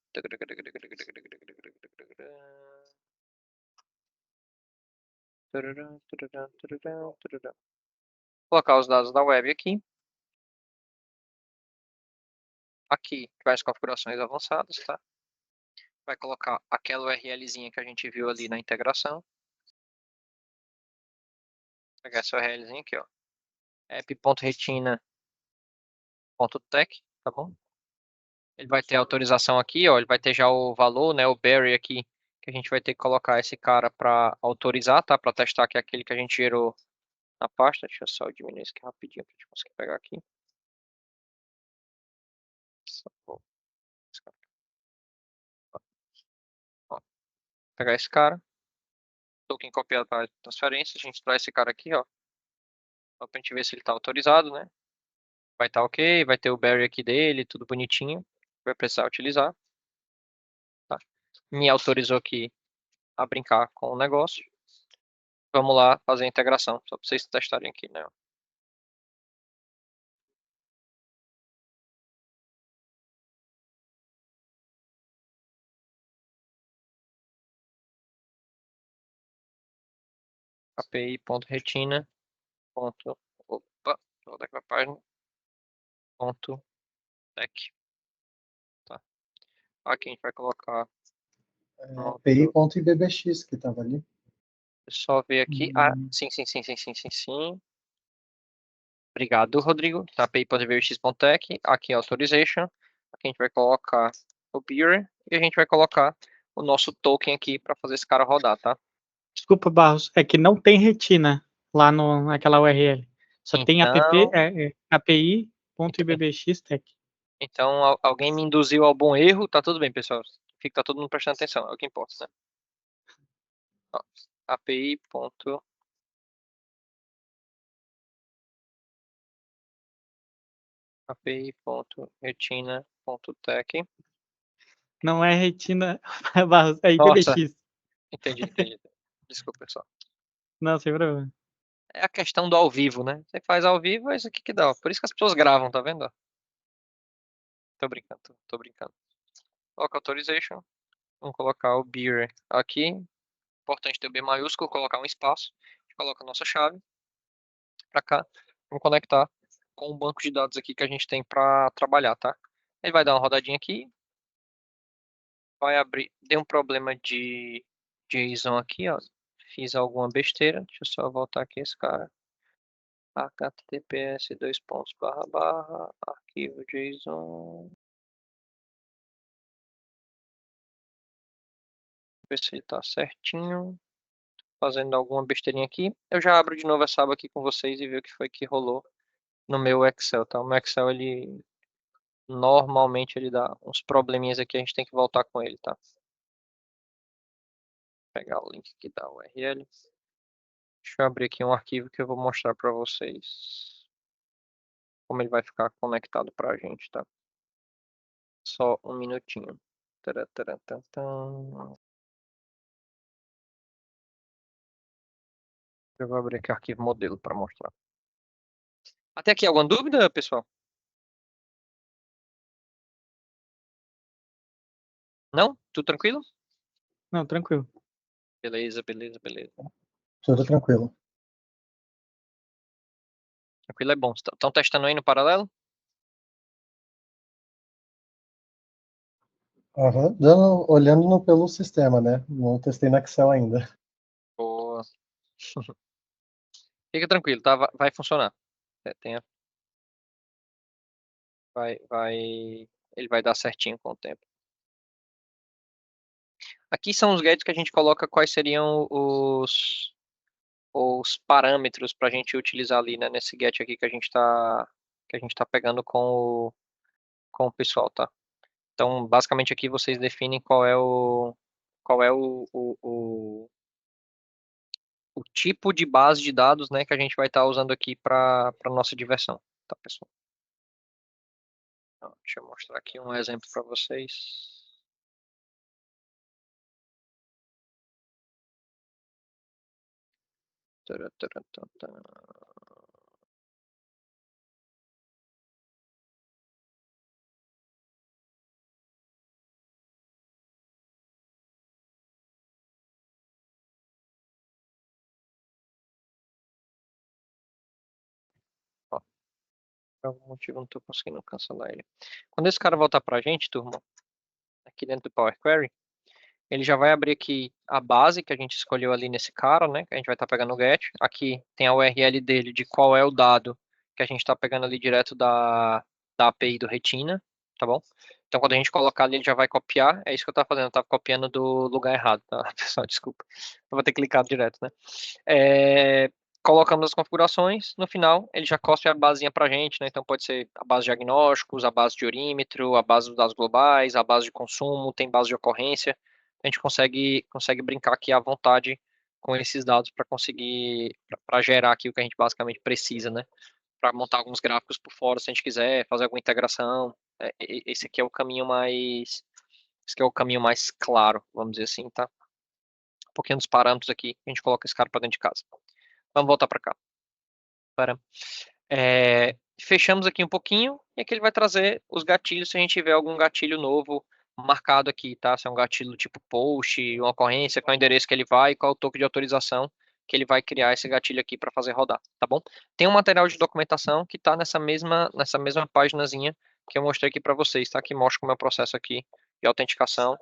colocar os dados da web aqui vai as configurações avançadas, tá? Vai colocar aquela URLzinha que a gente viu ali na integração, pegar essa URLzinha aqui, ó, app.retina.tech, tá bom? Ele vai ter autorização aqui, ó, ele vai ter já o valor, né, o Barry aqui, que a gente vai ter que colocar esse cara para autorizar, tá? Para testar que é aquele que a gente gerou na pasta. Deixa eu só diminuir isso aqui rapidinho para a gente conseguir pegar aqui. Ó, pegar esse cara, token copiado para transferência, a gente traz esse cara aqui, ó, só pra gente ver se ele tá autorizado, né? Vai estar ok, vai ter o Barry aqui dele, tudo bonitinho, vai precisar utilizar. Tá? Me autorizou aqui a brincar com o negócio. Vamos lá fazer a integração, só para vocês testarem aqui, né? API.retina. Opa, volta aqui a página. .tech. Tá. Aqui a gente vai colocar. API.ibbx que estava ali. Só ver aqui. Ah, sim. Obrigado, Rodrigo. Tá, API.ibbx.tech. Aqui Authorization. Aqui a gente vai colocar o beer e a gente vai colocar o nosso token aqui para fazer esse cara rodar, tá? Desculpa, Barros, é que não tem retina lá naquela URL. Só tem API.ibbx.tech. Então, alguém me induziu ao bom erro. Tá tudo bem, pessoal. Fica tá todo mundo prestando atenção. É o que importa, né? Ó, API. API.retina.tech. Não é retina, Barros, é Nossa, IPBX. entendi. Desculpa, pessoal. Não, sem problema. É a questão do ao vivo, né? Você faz ao vivo, é isso aqui que dá. Por isso que as pessoas gravam, tá vendo? Tô brincando, tô brincando. Coloca Authorization. Vamos colocar o beer aqui. Importante ter o B maiúsculo, colocar um espaço. A gente coloca a nossa chave pra cá. Vamos conectar com o banco de dados aqui que a gente tem pra trabalhar, tá? Ele vai dar uma rodadinha aqui. vai abrir. Deu um problema de JSON aqui, ó. Fiz alguma besteira. Deixa eu só voltar aqui esse cara. https arquivo JSON. Ver se ele tá certinho. Fazendo alguma besteirinha aqui. Eu já abro de novo essa aba aqui com vocês e ver o que foi que rolou no meu Excel, tá? O meu Excel, ele normalmente ele dá uns probleminhas aqui, a gente tem que voltar com ele, tá? Vou pegar o link aqui da URL. Deixa eu abrir aqui um arquivo que eu vou mostrar para vocês como ele vai ficar conectado pra gente, tá? Só um minutinho. Eu vou abrir aqui o arquivo modelo para mostrar. Até aqui, alguma dúvida, pessoal? Não? Tudo tranquilo? Não, tranquilo. Beleza, beleza, beleza. Tudo tranquilo. Tranquilo é bom. Estão testando aí no paralelo? Aham. Olhando pelo sistema, né? Não testei no Excel ainda. Boa. Fica tranquilo, tá? Vai funcionar. Tenha, ele vai dar certinho com o tempo. Aqui são os gadgets que a gente coloca quais seriam os parâmetros para a gente utilizar ali, né, nesse gadget aqui que a gente tá pegando com o pessoal, tá? Então, basicamente aqui vocês definem qual é o tipo de base de dados, né, que a gente vai estar usando aqui para nossa diversão, tá, pessoal? Então, deixa eu mostrar aqui um exemplo para vocês. Ó, por algum motivo eu não estou conseguindo cancelar ele. Quando esse cara voltar para a gente, turma, aqui dentro do Power Query, ele já vai abrir aqui a base que a gente escolheu ali nesse cara, né? Que a gente vai estar pegando o get. Aqui tem a URL dele de qual é o dado que a gente está pegando ali direto da API do Retina, tá bom? Então quando a gente colocar ali, ele já vai copiar. É isso que eu estava fazendo, eu estava copiando do lugar errado, tá? Pessoal, desculpa. Eu vou ter clicado direto, né? Colocamos as configurações, no final ele já cospe a basinha pra gente, né? Então pode ser a base de diagnósticos, a base de orímetro, a base dos dados globais, a base de consumo, tem base de ocorrência. A gente consegue brincar aqui à vontade com esses dados para conseguir, para gerar aqui o que a gente basicamente precisa, né? Para montar alguns gráficos por fora, se a gente quiser fazer alguma integração. Esse aqui é o caminho mais, esse aqui é o caminho mais claro, vamos dizer assim, tá? Um pouquinho dos parâmetros aqui, a gente coloca esse cara para dentro de casa. Vamos voltar para cá. Fechamos aqui um pouquinho e aqui ele vai trazer os gatilhos se a gente tiver algum gatilho novo marcado aqui, tá? Se é um gatilho tipo post, uma ocorrência, qual é o endereço que ele vai, qual é o token de autorização que ele vai criar esse gatilho aqui para fazer rodar, tá bom? Tem um material de documentação que está nessa mesma paginazinha que eu mostrei aqui para vocês, tá? Que mostra como é o processo aqui de autenticação,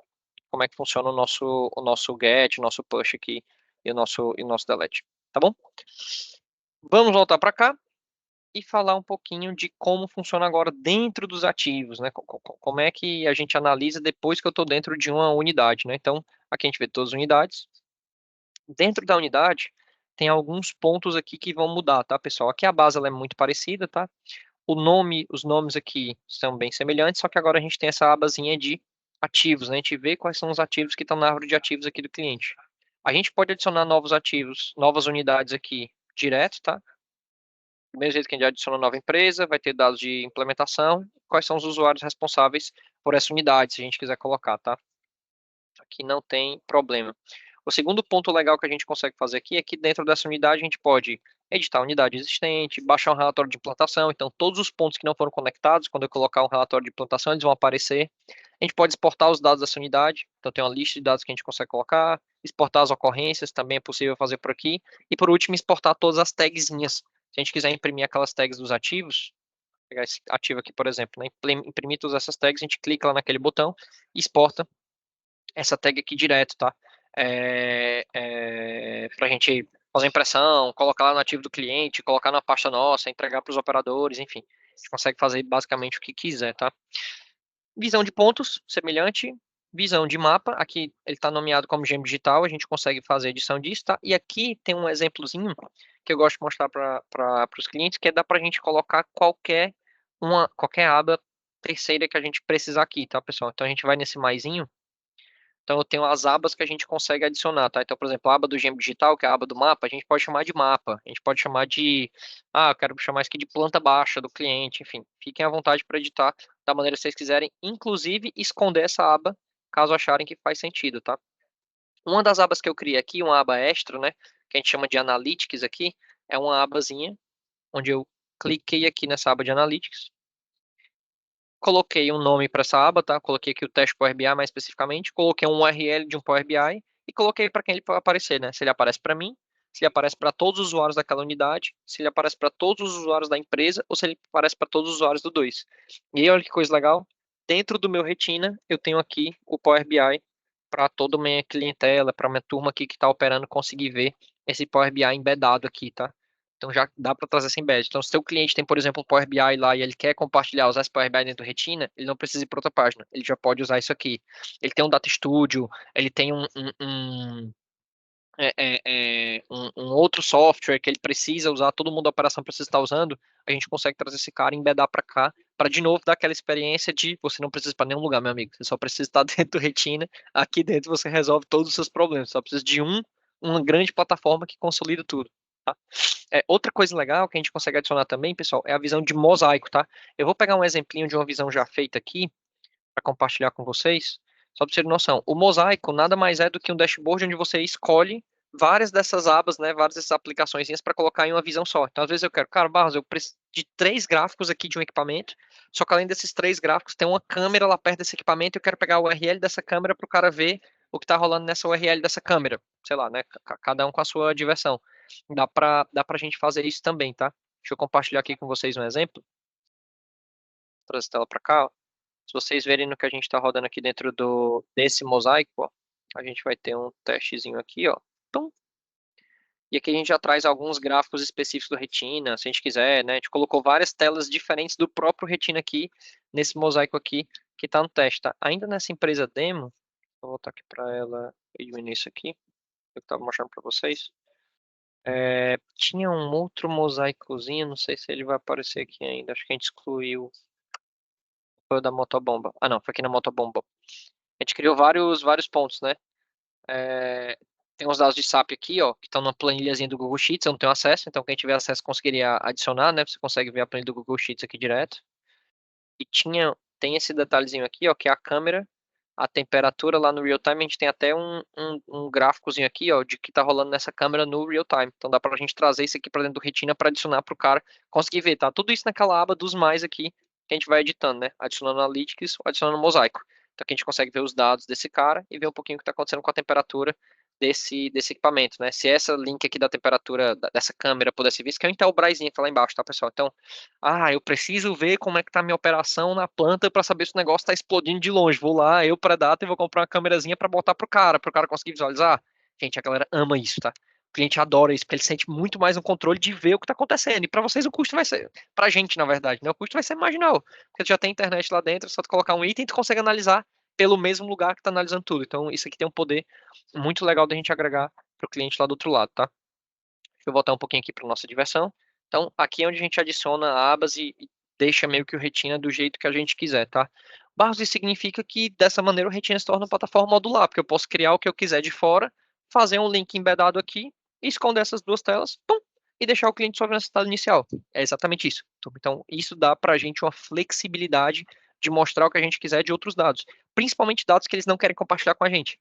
como é que funciona o nosso get, o nosso push aqui e o nosso delete, tá bom? Vamos voltar para cá e falar um pouquinho de como funciona agora dentro dos ativos, né? Como é que a gente analisa depois que eu estou dentro de uma unidade, né? Então, aqui a gente vê todas as unidades. Dentro da unidade, tem alguns pontos aqui que vão mudar, tá, pessoal? Aqui a base ela é muito parecida, tá? Os nomes aqui são bem semelhantes, só que agora a gente tem essa abazinha de ativos, né? A gente vê quais são os ativos que estão na árvore de ativos aqui do cliente. A gente pode adicionar novos ativos, novas unidades aqui direto, tá? Do mesmo jeito que a gente adiciona nova empresa, vai ter dados de implementação, quais são os usuários responsáveis por essa unidade, se a gente quiser colocar, tá? Aqui não tem problema. O segundo ponto legal que a gente consegue fazer aqui é que dentro dessa unidade a gente pode editar a unidade existente, baixar um relatório de implantação, então todos os pontos que não foram conectados, quando eu colocar um relatório de implantação, eles vão aparecer. A gente pode exportar os dados dessa unidade, então tem uma lista de dados que a gente consegue colocar, exportar as ocorrências, também é possível fazer por aqui, e por último, exportar todas as tagzinhas. Se a gente quiser imprimir aquelas tags dos ativos, pegar esse ativo aqui, por exemplo, né, imprimir todas essas tags, a gente clica lá naquele botão e exporta essa tag aqui direto, tá? Pra gente fazer impressão, colocar lá no ativo do cliente, colocar na pasta nossa, entregar para os operadores, enfim. A gente consegue fazer basicamente o que quiser, tá? Visão de pontos, semelhante. Visão de mapa, aqui ele está nomeado como gem digital, a gente consegue fazer edição disso, tá? E aqui tem um exemplozinho que eu gosto de mostrar para os clientes, que dá para a gente colocar qualquer aba terceira que a gente precisar aqui, tá, pessoal? Então a gente vai nesse maisinho. Então eu tenho as abas que a gente consegue adicionar, tá? Então, por exemplo, a aba do gem digital, que é a aba do mapa, a gente pode chamar de mapa, a gente pode chamar de, eu quero chamar isso aqui de planta baixa do cliente, enfim. Fiquem à vontade para editar da maneira que vocês quiserem, inclusive esconder essa aba, caso acharem que faz sentido, tá? Uma das abas que eu criei aqui, uma aba extra, né, que a gente chama de Analytics aqui, é uma abazinha, onde eu cliquei aqui nessa aba de Analytics, coloquei um nome para essa aba, tá? Coloquei aqui o teste Power BI mais especificamente, coloquei um URL de um Power BI e coloquei para quem ele vai aparecer, né? Se ele aparece para mim, se ele aparece para todos os usuários daquela unidade, se ele aparece para todos os usuários da empresa ou se ele aparece para todos os usuários do 2. E aí, olha que coisa legal, dentro do meu Retina, eu tenho aqui o Power BI para toda a minha clientela, para minha turma aqui que está operando conseguir ver esse Power BI embedado aqui, tá? Então já dá para trazer essa embed. Então, se o seu cliente tem, por exemplo, o Power BI lá e ele quer compartilhar, usar esse Power BI dentro do Retina, ele não precisa ir para outra página. Ele já pode usar isso aqui. Ele tem um Data Studio, ele tem um outro software que ele precisa usar, todo mundo da operação precisa estar usando, a gente consegue trazer esse cara e embedar para cá, para de novo dar aquela experiência de você não precisa ir para nenhum lugar, meu amigo. Você só precisa estar dentro do Retina. Aqui dentro você resolve todos os seus problemas. Só precisa de uma grande plataforma que consolida tudo. Tá? Outra coisa legal que a gente consegue adicionar também, pessoal, é a visão de mosaico, tá? Eu vou pegar um exemplinho de uma visão já feita aqui para compartilhar com vocês, só para vocês terem noção. O mosaico nada mais é do que um dashboard onde você escolhe várias dessas abas, né, várias dessas aplicações para colocar em uma visão só. Então, às vezes eu quero, cara, Barros, eu preciso de 3 gráficos aqui de um equipamento, só que além desses 3 gráficos tem uma câmera lá perto desse equipamento, eu quero pegar o URL dessa câmera para o cara ver o que está rolando nessa URL dessa câmera. Sei lá, né, cada um com a sua diversão. Dá pra gente fazer isso também, tá? Deixa eu compartilhar aqui com vocês um exemplo. Trazer a tela para cá, ó. Se vocês verem no que a gente está rodando aqui dentro desse mosaico, ó, a gente vai ter um testezinho aqui, ó. Tum. E aqui a gente já traz alguns gráficos específicos do Retina, se a gente quiser, né? A gente colocou várias telas diferentes do próprio Retina aqui, nesse mosaico aqui, que está no teste, tá? Ainda nessa empresa demo, vou voltar aqui para ela e diminuir isso aqui, eu estava mostrando para vocês. Tinha um outro mosaicozinho, não sei se ele vai aparecer aqui ainda, acho que a gente excluiu. Foi o da motobomba. Ah, não, foi aqui na motobomba. A gente criou vários pontos, né? Tem uns dados de SAP aqui, ó, que estão numa planilhazinha do Google Sheets, eu não tenho acesso, então quem tiver acesso conseguiria adicionar, né? Você consegue ver a planilha do Google Sheets aqui direto. E tem esse detalhezinho aqui, ó, que é a câmera, a temperatura lá no real time, a gente tem até um gráficozinho aqui, ó, de que tá rolando nessa câmera no real time. Então dá pra gente trazer isso aqui pra dentro do Retina pra adicionar pro cara conseguir ver, tá? Tudo isso naquela aba dos mais aqui que a gente vai editando, né? Adicionando Analytics, adicionando Mosaico. Então aqui a gente consegue ver os dados desse cara e ver um pouquinho o que tá acontecendo com a temperatura desse equipamento, né? Se essa link aqui da temperatura dessa câmera pudesse vir, que é o Intelbras-zinho que tá lá embaixo, tá, pessoal? Então, eu preciso ver como é que tá a minha operação na planta para saber se o negócio tá explodindo de longe. Vou lá, eu para data e vou comprar uma câmerazinha para botar pro cara conseguir visualizar. Gente, a galera ama isso, tá? O cliente adora isso, porque ele sente muito mais um controle de ver o que tá acontecendo. E para vocês o custo vai ser, pra gente, na verdade, né? O custo vai ser marginal. Porque tu já tem internet lá dentro, é só tu colocar um item e tu consegue analisar pelo mesmo lugar que tá analisando tudo. Então, isso aqui tem um poder muito legal da gente agregar pro cliente lá do outro lado, tá? Deixa eu voltar um pouquinho aqui para nossa diversão. Então, aqui é onde a gente adiciona abas e deixa meio que o Retina do jeito que a gente quiser, tá? Barros, isso significa que dessa maneira o Retina se torna uma plataforma modular, porque eu posso criar o que eu quiser de fora, fazer um link embedado aqui, esconder essas duas telas, pum, e deixar o cliente só ver nessa tela inicial. É exatamente isso. Então, isso dá para a gente uma flexibilidade de mostrar o que a gente quiser de outros dados, principalmente dados que eles não querem compartilhar com a gente.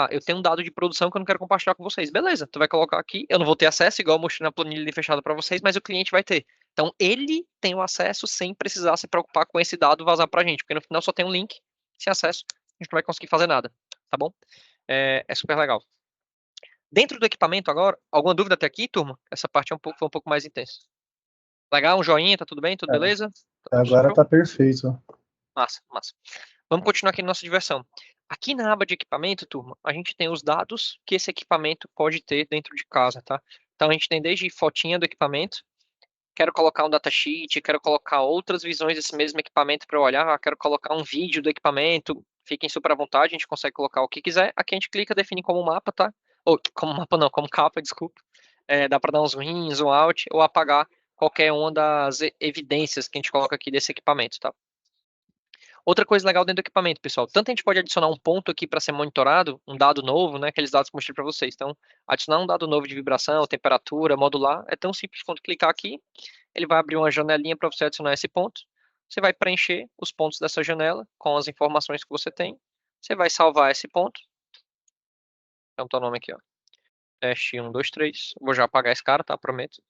Eu tenho um dado de produção que eu não quero compartilhar com vocês. Beleza, tu vai colocar aqui, eu não vou ter acesso, igual eu mostrei na planilha fechada para vocês, mas o cliente vai ter. Então, ele tem o acesso sem precisar se preocupar com esse dado vazar para a gente, porque no final só tem um link, sem acesso, a gente não vai conseguir fazer nada, tá bom? É super legal. Dentro do equipamento agora, alguma dúvida até aqui, turma? Essa parte foi um pouco mais intensa. Legal, um joinha, tá tudo bem? Tudo beleza? Agora tá perfeito. Massa. Vamos continuar aqui na nossa diversão. Aqui na aba de equipamento, turma, a gente tem os dados que esse equipamento pode ter dentro de casa, tá? Então a gente tem desde fotinha do equipamento, quero colocar um datasheet, quero colocar outras visões desse mesmo equipamento para eu olhar, quero colocar um vídeo do equipamento, fiquem super à vontade, a gente consegue colocar o que quiser. Aqui a gente clica, define como mapa, tá? Ou como mapa não, como capa, desculpa. Dá para dar uns wins, um out, ou apagar qualquer uma das evidências que a gente coloca aqui desse equipamento, tá? Outra coisa legal dentro do equipamento, pessoal, tanto a gente pode adicionar um ponto aqui para ser monitorado, um dado novo, né, aqueles dados que eu mostrei para vocês. Então, adicionar um dado novo de vibração, temperatura, modular, é tão simples quanto clicar aqui, ele vai abrir uma janelinha para você adicionar esse ponto. Você vai preencher os pontos dessa janela com as informações que você tem. Você vai salvar esse ponto. Então, tá o nome aqui, ó. Teste 1, 2, 3. Vou já apagar esse cara, tá? Prometo.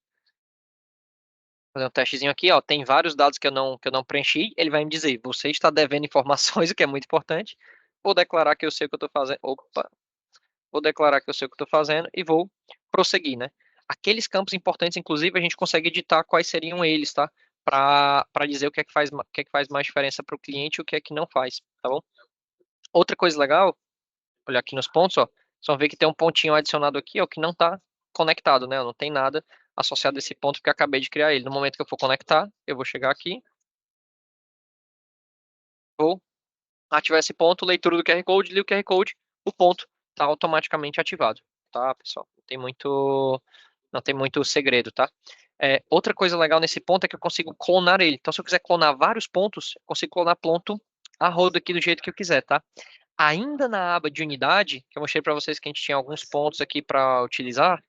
Fazer um testezinho aqui, ó, tem vários dados que eu não preenchi, ele vai me dizer, você está devendo informações, o que é muito importante. Vou declarar que eu sei o que eu estou fazendo. Opa! Vou declarar que eu sei o que eu estou fazendo e vou prosseguir, né? Aqueles campos importantes, inclusive, a gente consegue editar quais seriam eles, tá? Para dizer o que é que faz mais diferença para o cliente e o que é que não faz, tá bom? Outra coisa legal, olhar aqui nos pontos, ó, vocês vão ver que tem um pontinho adicionado aqui, ó, que não está conectado, né? Não tem nada associado a esse ponto porque eu acabei de criar ele. No momento que eu for conectar, eu vou chegar aqui, vou ativar esse ponto, leitura do QR Code, li o QR Code, o ponto está automaticamente ativado, tá, pessoal? Não tem muito segredo, tá? Outra coisa legal nesse ponto é que eu consigo clonar ele. Então, se eu quiser clonar vários pontos, eu consigo clonar ponto a rodo aqui do jeito que eu quiser, tá? Ainda na aba de unidade, que eu mostrei para vocês que a gente tinha alguns pontos aqui para utilizar,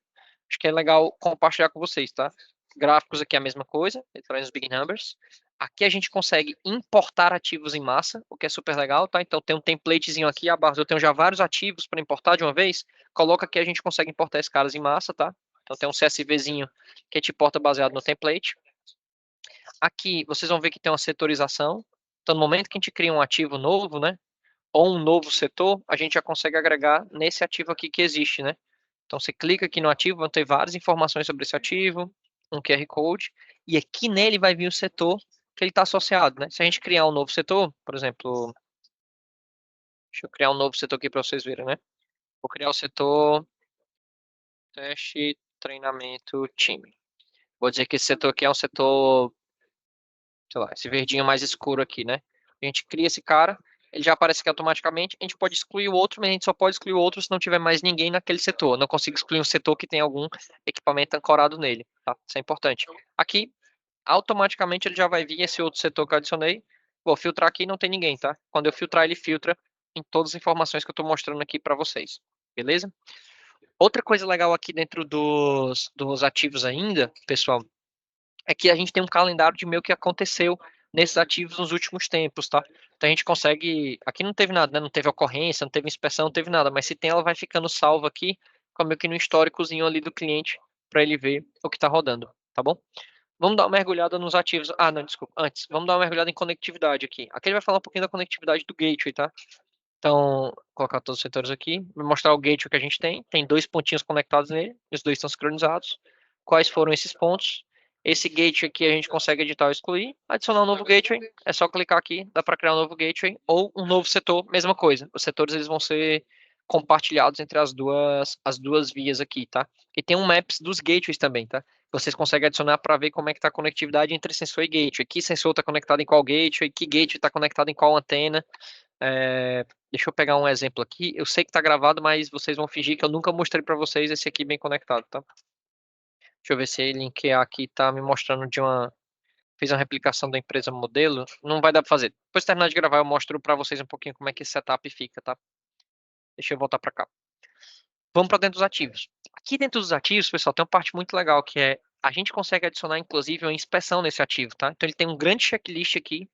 acho que é legal compartilhar com vocês, tá? Gráficos aqui é a mesma coisa, ele traz os big numbers. Aqui a gente consegue importar ativos em massa, o que é super legal, tá? Então tem um templatezinho aqui, eu tenho já vários ativos para importar de uma vez, coloca aqui, a gente consegue importar esses caras em massa, tá? Então tem um CSVzinho que a gente importa baseado no template. Aqui vocês vão ver que tem uma setorização. Então no momento que a gente cria um ativo novo, né? Ou um novo setor, a gente já consegue agregar nesse ativo aqui que existe, né? Então você clica aqui no ativo, vão ter várias informações sobre esse ativo, um QR Code, e aqui nele vai vir o setor que ele está associado, né? Se a gente criar um novo setor, por exemplo, deixa eu criar um novo setor aqui para vocês verem, né? Vou criar o setor teste, treinamento, time. Vou dizer que esse setor aqui é um setor, sei lá, esse verdinho mais escuro aqui, né? A gente cria esse cara, ele já aparece aqui automaticamente, a gente pode excluir o outro, mas a gente só pode excluir o outro se não tiver mais ninguém naquele setor. Não consigo excluir um setor que tem algum equipamento ancorado nele, tá? Isso é importante. Aqui, automaticamente ele já vai vir esse outro setor que eu adicionei. Vou filtrar aqui e não tem ninguém, tá? Quando eu filtrar, ele filtra em todas as informações que eu estou mostrando aqui para vocês, beleza? Outra coisa legal aqui dentro dos ativos ainda, pessoal, é que a gente tem um calendário de meio que aconteceu nesses ativos nos últimos tempos, tá? Então a gente consegue, aqui não teve nada, né? Não teve ocorrência, não teve inspeção, não teve nada, mas se tem, ela vai ficando salva aqui, como meio que no históricozinho ali do cliente, para ele ver o que está rodando, tá bom? Vamos dar uma mergulhada nos ativos. Ah, não, desculpa. Antes, vamos dar uma mergulhada em conectividade aqui. Aqui ele vai falar um pouquinho da conectividade do gateway, tá? Então, vou colocar todos os setores aqui. Vou mostrar o gateway que a gente tem. Tem 2 pontinhos conectados nele. Os 2 estão sincronizados. Quais foram esses pontos? Esse gateway aqui a gente consegue editar ou excluir. Adicionar um novo gateway. É só clicar aqui. Dá para criar um novo gateway. Ou um novo setor. Mesma coisa. Os setores eles vão ser compartilhados entre as duas vias aqui, tá? E tem um maps dos gateways também, tá? Vocês conseguem adicionar para ver como é que está a conectividade entre sensor e gateway. Que sensor está conectado em qual gateway, que gateway está conectado em qual antena. Deixa eu pegar um exemplo aqui. Eu sei que está gravado, mas vocês vão fingir que eu nunca mostrei para vocês esse aqui bem conectado, tá? Deixa eu ver se linkear aqui tá me mostrando fiz uma replicação da empresa modelo. Não vai dar para fazer. Depois de terminar de gravar, eu mostro para vocês um pouquinho como é que esse setup fica, tá? Deixa eu voltar para cá. Vamos para dentro dos ativos. Aqui dentro dos ativos, pessoal, tem uma parte muito legal que é a gente consegue adicionar, inclusive, uma inspeção nesse ativo, tá? Então ele tem um grande checklist aqui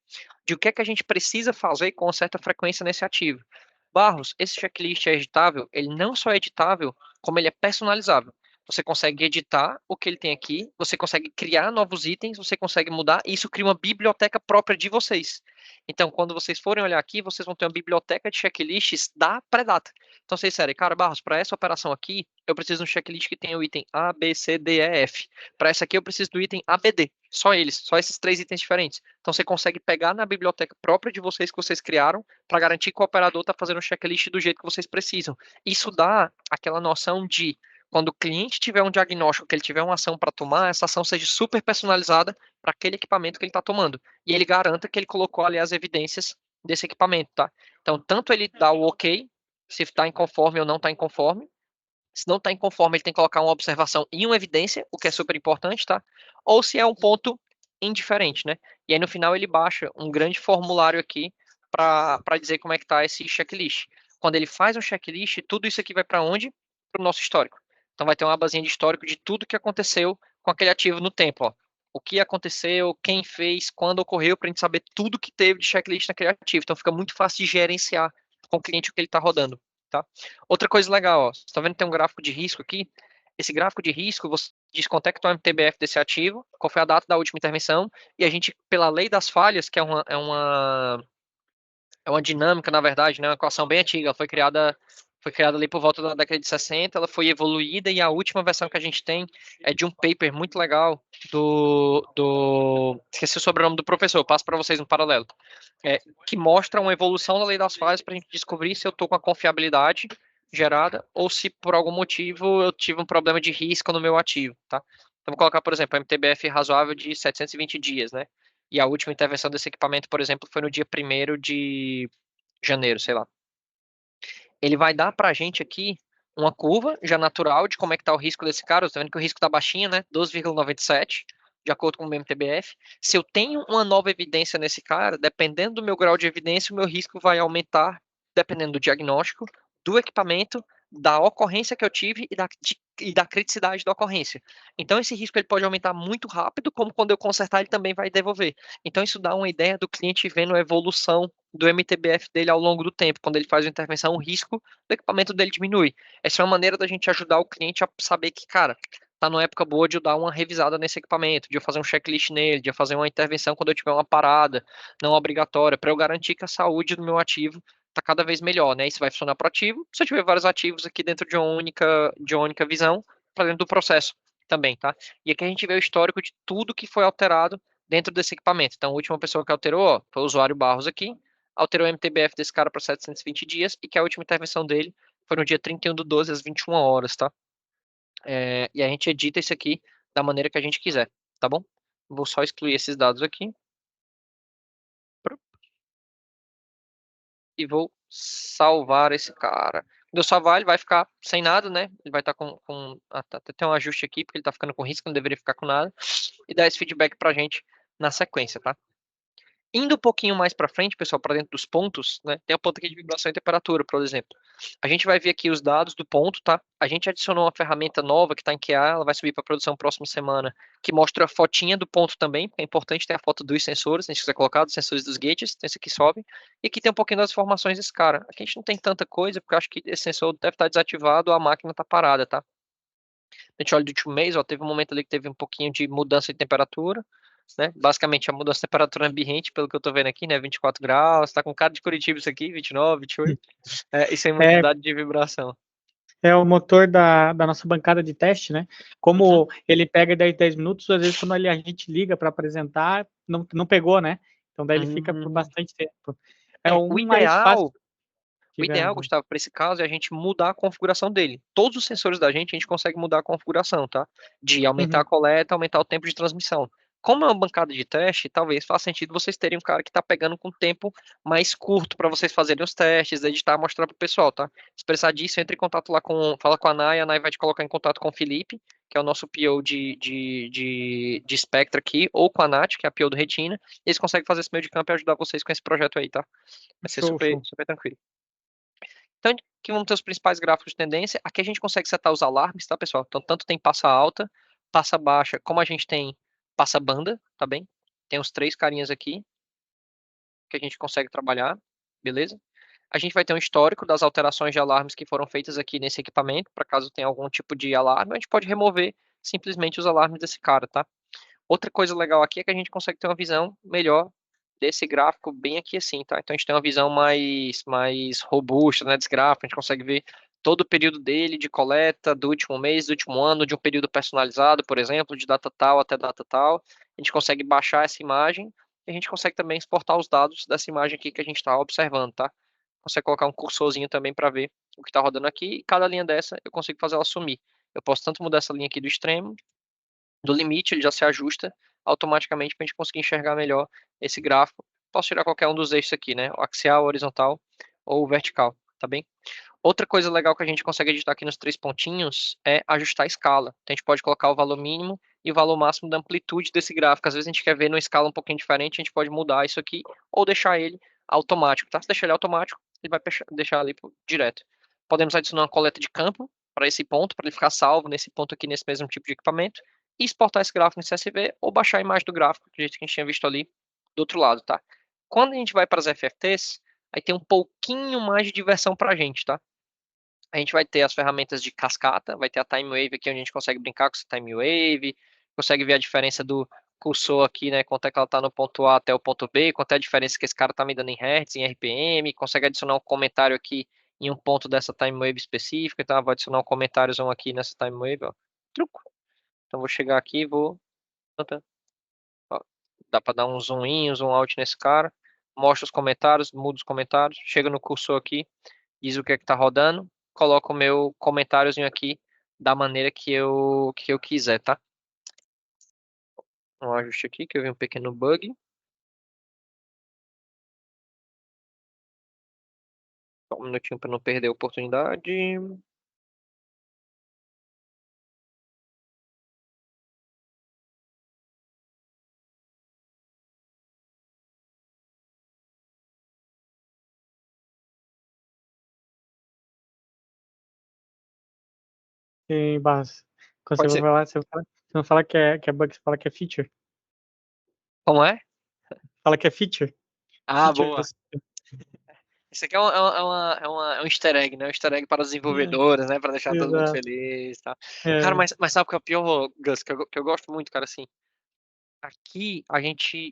de o que é que a gente precisa fazer com certa frequência nesse ativo. Barros, esse checklist é editável? Ele não só é editável, como ele é personalizável. Você consegue editar o que ele tem aqui, você consegue criar novos itens, você consegue mudar, e isso cria uma biblioteca própria de vocês. Então, quando vocês forem olhar aqui, vocês vão ter uma biblioteca de checklists da Predata. Então, vocês disserem, cara, Barros, para essa operação aqui, eu preciso de um checklist que tenha o item A, B, C, D, E, F. Para essa aqui, eu preciso do item ABD. Só eles, só esses 3 itens diferentes. Então você consegue pegar na biblioteca própria de vocês que vocês criaram para garantir que o operador está fazendo o checklist do jeito que vocês precisam. Isso dá aquela noção de quando o cliente tiver um diagnóstico, que ele tiver uma ação para tomar, essa ação seja super personalizada para aquele equipamento que ele está tomando. E ele garanta que ele colocou ali as evidências desse equipamento, tá? Então, tanto ele dá o ok, se está inconforme ou não está inconforme. Se não está inconforme, ele tem que colocar uma observação e uma evidência, o que é super importante, tá? Ou se é um ponto indiferente, né? E aí no final ele baixa um grande formulário aqui para dizer como é que tá esse checklist. Quando ele faz um checklist, tudo isso aqui vai para onde? Para o nosso histórico. Então vai ter uma abazinha de histórico de tudo que aconteceu com aquele ativo no tempo, ó. O que aconteceu, quem fez, quando ocorreu, para a gente saber tudo que teve de checklist naquele ativo. Então fica muito fácil de gerenciar com o cliente o que ele está rodando. Tá? Outra coisa legal, ó, você está vendo que tem um gráfico de risco aqui? Esse gráfico de risco, você diz quanto é que está o MTBF desse ativo, qual foi a data da última intervenção, e a gente, pela lei das falhas, que é uma dinâmica, na verdade, né, uma equação bem antiga, ela foi criada ali por volta da década de 60, ela foi evoluída, e a última versão que a gente tem é de um paper muito legal esqueci o sobrenome do professor, passo para vocês no paralelo, que mostra uma evolução da lei das falhas para a gente descobrir se eu estou com a confiabilidade gerada ou se por algum motivo eu tive um problema de risco no meu ativo, tá? Então vou colocar, por exemplo, a MTBF razoável de 720 dias, né? E a última intervenção desse equipamento, por exemplo, foi no dia 1º de janeiro, sei lá. Ele vai dar pra gente aqui uma curva já natural de como é que tá o risco desse cara. Você tá vendo que o risco tá baixinho, né? 12,97, de acordo com o MTBF. Se eu tenho uma nova evidência nesse cara, dependendo do meu grau de evidência, o meu risco vai aumentar, dependendo do diagnóstico, do equipamento, da ocorrência que eu tive e da criticidade da ocorrência. Então, esse risco ele pode aumentar muito rápido, como quando eu consertar, ele também vai devolver. Então, isso dá uma ideia do cliente vendo a evolução do MTBF dele ao longo do tempo. Quando ele faz uma intervenção, o risco do equipamento dele diminui. Essa é uma maneira da gente ajudar o cliente a saber que, cara, tá numa época boa de eu dar uma revisada nesse equipamento, de eu fazer um checklist nele, de eu fazer uma intervenção quando eu tiver uma parada não obrigatória, para eu garantir que a saúde do meu ativo tá cada vez melhor, né? Isso vai funcionar para o ativo. Se eu tiver vários ativos aqui dentro de uma única visão, para dentro do processo também, tá? E aqui a gente vê o histórico de tudo que foi alterado dentro desse equipamento. Então, a última pessoa que alterou, ó, foi o usuário Barros aqui, alterou o MTBF desse cara para 720 dias e que a última intervenção dele foi no dia 31/12 às 21 horas, tá? E a gente edita isso aqui da maneira que a gente quiser, tá bom? Vou só excluir esses dados aqui. E vou salvar esse cara. Quando eu salvar, ele vai ficar sem nada, né? Ele vai estar até tem um ajuste aqui, porque ele está ficando com risco, não deveria ficar com nada. E dar esse feedback pra gente na sequência, tá? Indo um pouquinho mais para frente, pessoal, para dentro dos pontos, né? Tem a ponto aqui de vibração e temperatura, por exemplo. A gente vai ver aqui os dados do ponto, tá? A gente adicionou uma ferramenta nova que está em QA, ela vai subir para produção próxima semana, que mostra a fotinha do ponto também, porque é importante ter a foto dos sensores, se a gente quiser colocar, dos sensores dos gates, então esse aqui sobe. E aqui tem um pouquinho das informações desse cara. Aqui a gente não tem tanta coisa, porque eu acho que esse sensor deve estar desativado, a máquina está parada, tá? A gente olha do último mês, ó, teve um momento ali que teve um pouquinho de mudança de temperatura, né? Basicamente a mudança de temperatura ambiente, pelo que eu tô vendo aqui, né? 24 graus, tá com cara de Curitiba isso aqui, 29, 28. E sem muita idade de vibração. É o motor da nossa bancada de teste, né? Como ele pega 10 minutos, às vezes quando a gente liga para apresentar, não pegou, né? Então daí ele fica por bastante tempo. O ideal, Gustavo, para esse caso é a gente mudar a configuração dele. Todos os sensores da gente, a gente consegue mudar a configuração, tá? De aumentar a coleta, aumentar o tempo de transmissão. Como é uma bancada de teste, talvez faça sentido vocês terem um cara que está pegando com tempo mais curto para vocês fazerem os testes, editar, mostrar para o pessoal, tá? Se precisar disso, entre em contato lá fala com a Nay vai te colocar em contato com o Felipe, que é o nosso PO de Spectra aqui, ou com a Nath, que é a PO do Retina, e eles conseguem fazer esse meio de campo e ajudar vocês com esse projeto aí, tá? Vai ser super tranquilo. Então, aqui vamos ter os principais gráficos de tendência. Aqui a gente consegue setar os alarmes, tá, pessoal? Então, tanto tem passa alta, passa baixa, como a gente tem passa banda, tá bem? Tem os 3 carinhas aqui que a gente consegue trabalhar, beleza? A gente vai ter um histórico das alterações de alarmes que foram feitas aqui nesse equipamento, para caso tenha algum tipo de alarme, a gente pode remover simplesmente os alarmes desse cara, tá? Outra coisa legal aqui é que a gente consegue ter uma visão melhor desse gráfico bem aqui assim, tá? Então a gente tem uma visão mais robusta, né, desse gráfico, a gente consegue ver todo o período dele de coleta do último mês, do último ano, de um período personalizado, por exemplo, de data tal até data tal, a gente consegue baixar essa imagem e a gente consegue também exportar os dados dessa imagem aqui que a gente está observando, tá? Consegue colocar um cursorzinho também para ver o que está rodando aqui, e cada linha dessa eu consigo fazer ela sumir. Eu posso tanto mudar essa linha aqui do extremo, do limite, ele já se ajusta automaticamente para a gente conseguir enxergar melhor esse gráfico. Posso tirar qualquer um dos eixos aqui, né? O axial, horizontal ou vertical, tá bem? Outra coisa legal que a gente consegue editar aqui nos 3 pontinhos é ajustar a escala. Então a gente pode colocar o valor mínimo e o valor máximo da amplitude desse gráfico. Às vezes a gente quer ver numa escala um pouquinho diferente, a gente pode mudar isso aqui ou deixar ele automático, tá? Se deixar ele automático, ele vai deixar ali direto. Podemos adicionar uma coleta de campo para esse ponto, para ele ficar salvo nesse ponto aqui, nesse mesmo tipo de equipamento, e exportar esse gráfico em CSV ou baixar a imagem do gráfico, do jeito que a gente tinha visto ali do outro lado, tá? Quando a gente vai para as FFTs, aí tem um pouquinho mais de diversão para a gente, tá? A gente vai ter as ferramentas de cascata, vai ter a time wave aqui, onde a gente consegue brincar com essa time wave, consegue ver a diferença do cursor aqui, né, quanto é que ela tá no ponto A até o ponto B, quanto é a diferença que esse cara tá me dando em Hertz, em RPM, consegue adicionar um comentário aqui em um ponto dessa time wave específica, então eu vou adicionar um comentáriozão aqui nessa time wave, ó. Truco. Então vou chegar aqui e vou... Ó, dá para dar um zoom in, um zoom out nesse cara, mostra os comentários, muda os comentários, chega no cursor aqui, diz o que é que tá rodando, coloco o meu comentáriozinho aqui da maneira que eu quiser, tá? Um ajuste aqui, que eu vi um pequeno bug. Só um minutinho para não perder a oportunidade. E, Barros, quando Pode você ser. vai falar, você não fala que é bug, você fala que é feature. Como é? Fala que é feature. Ah, Feature boa. Isso aqui é um easter egg, né? Um easter egg para os desenvolvedores, né? Para deixar todo mundo Exato. feliz, tá? Cara, É, mas sabe o que é o pior, Gus? Que eu gosto muito, cara, assim. Aqui a gente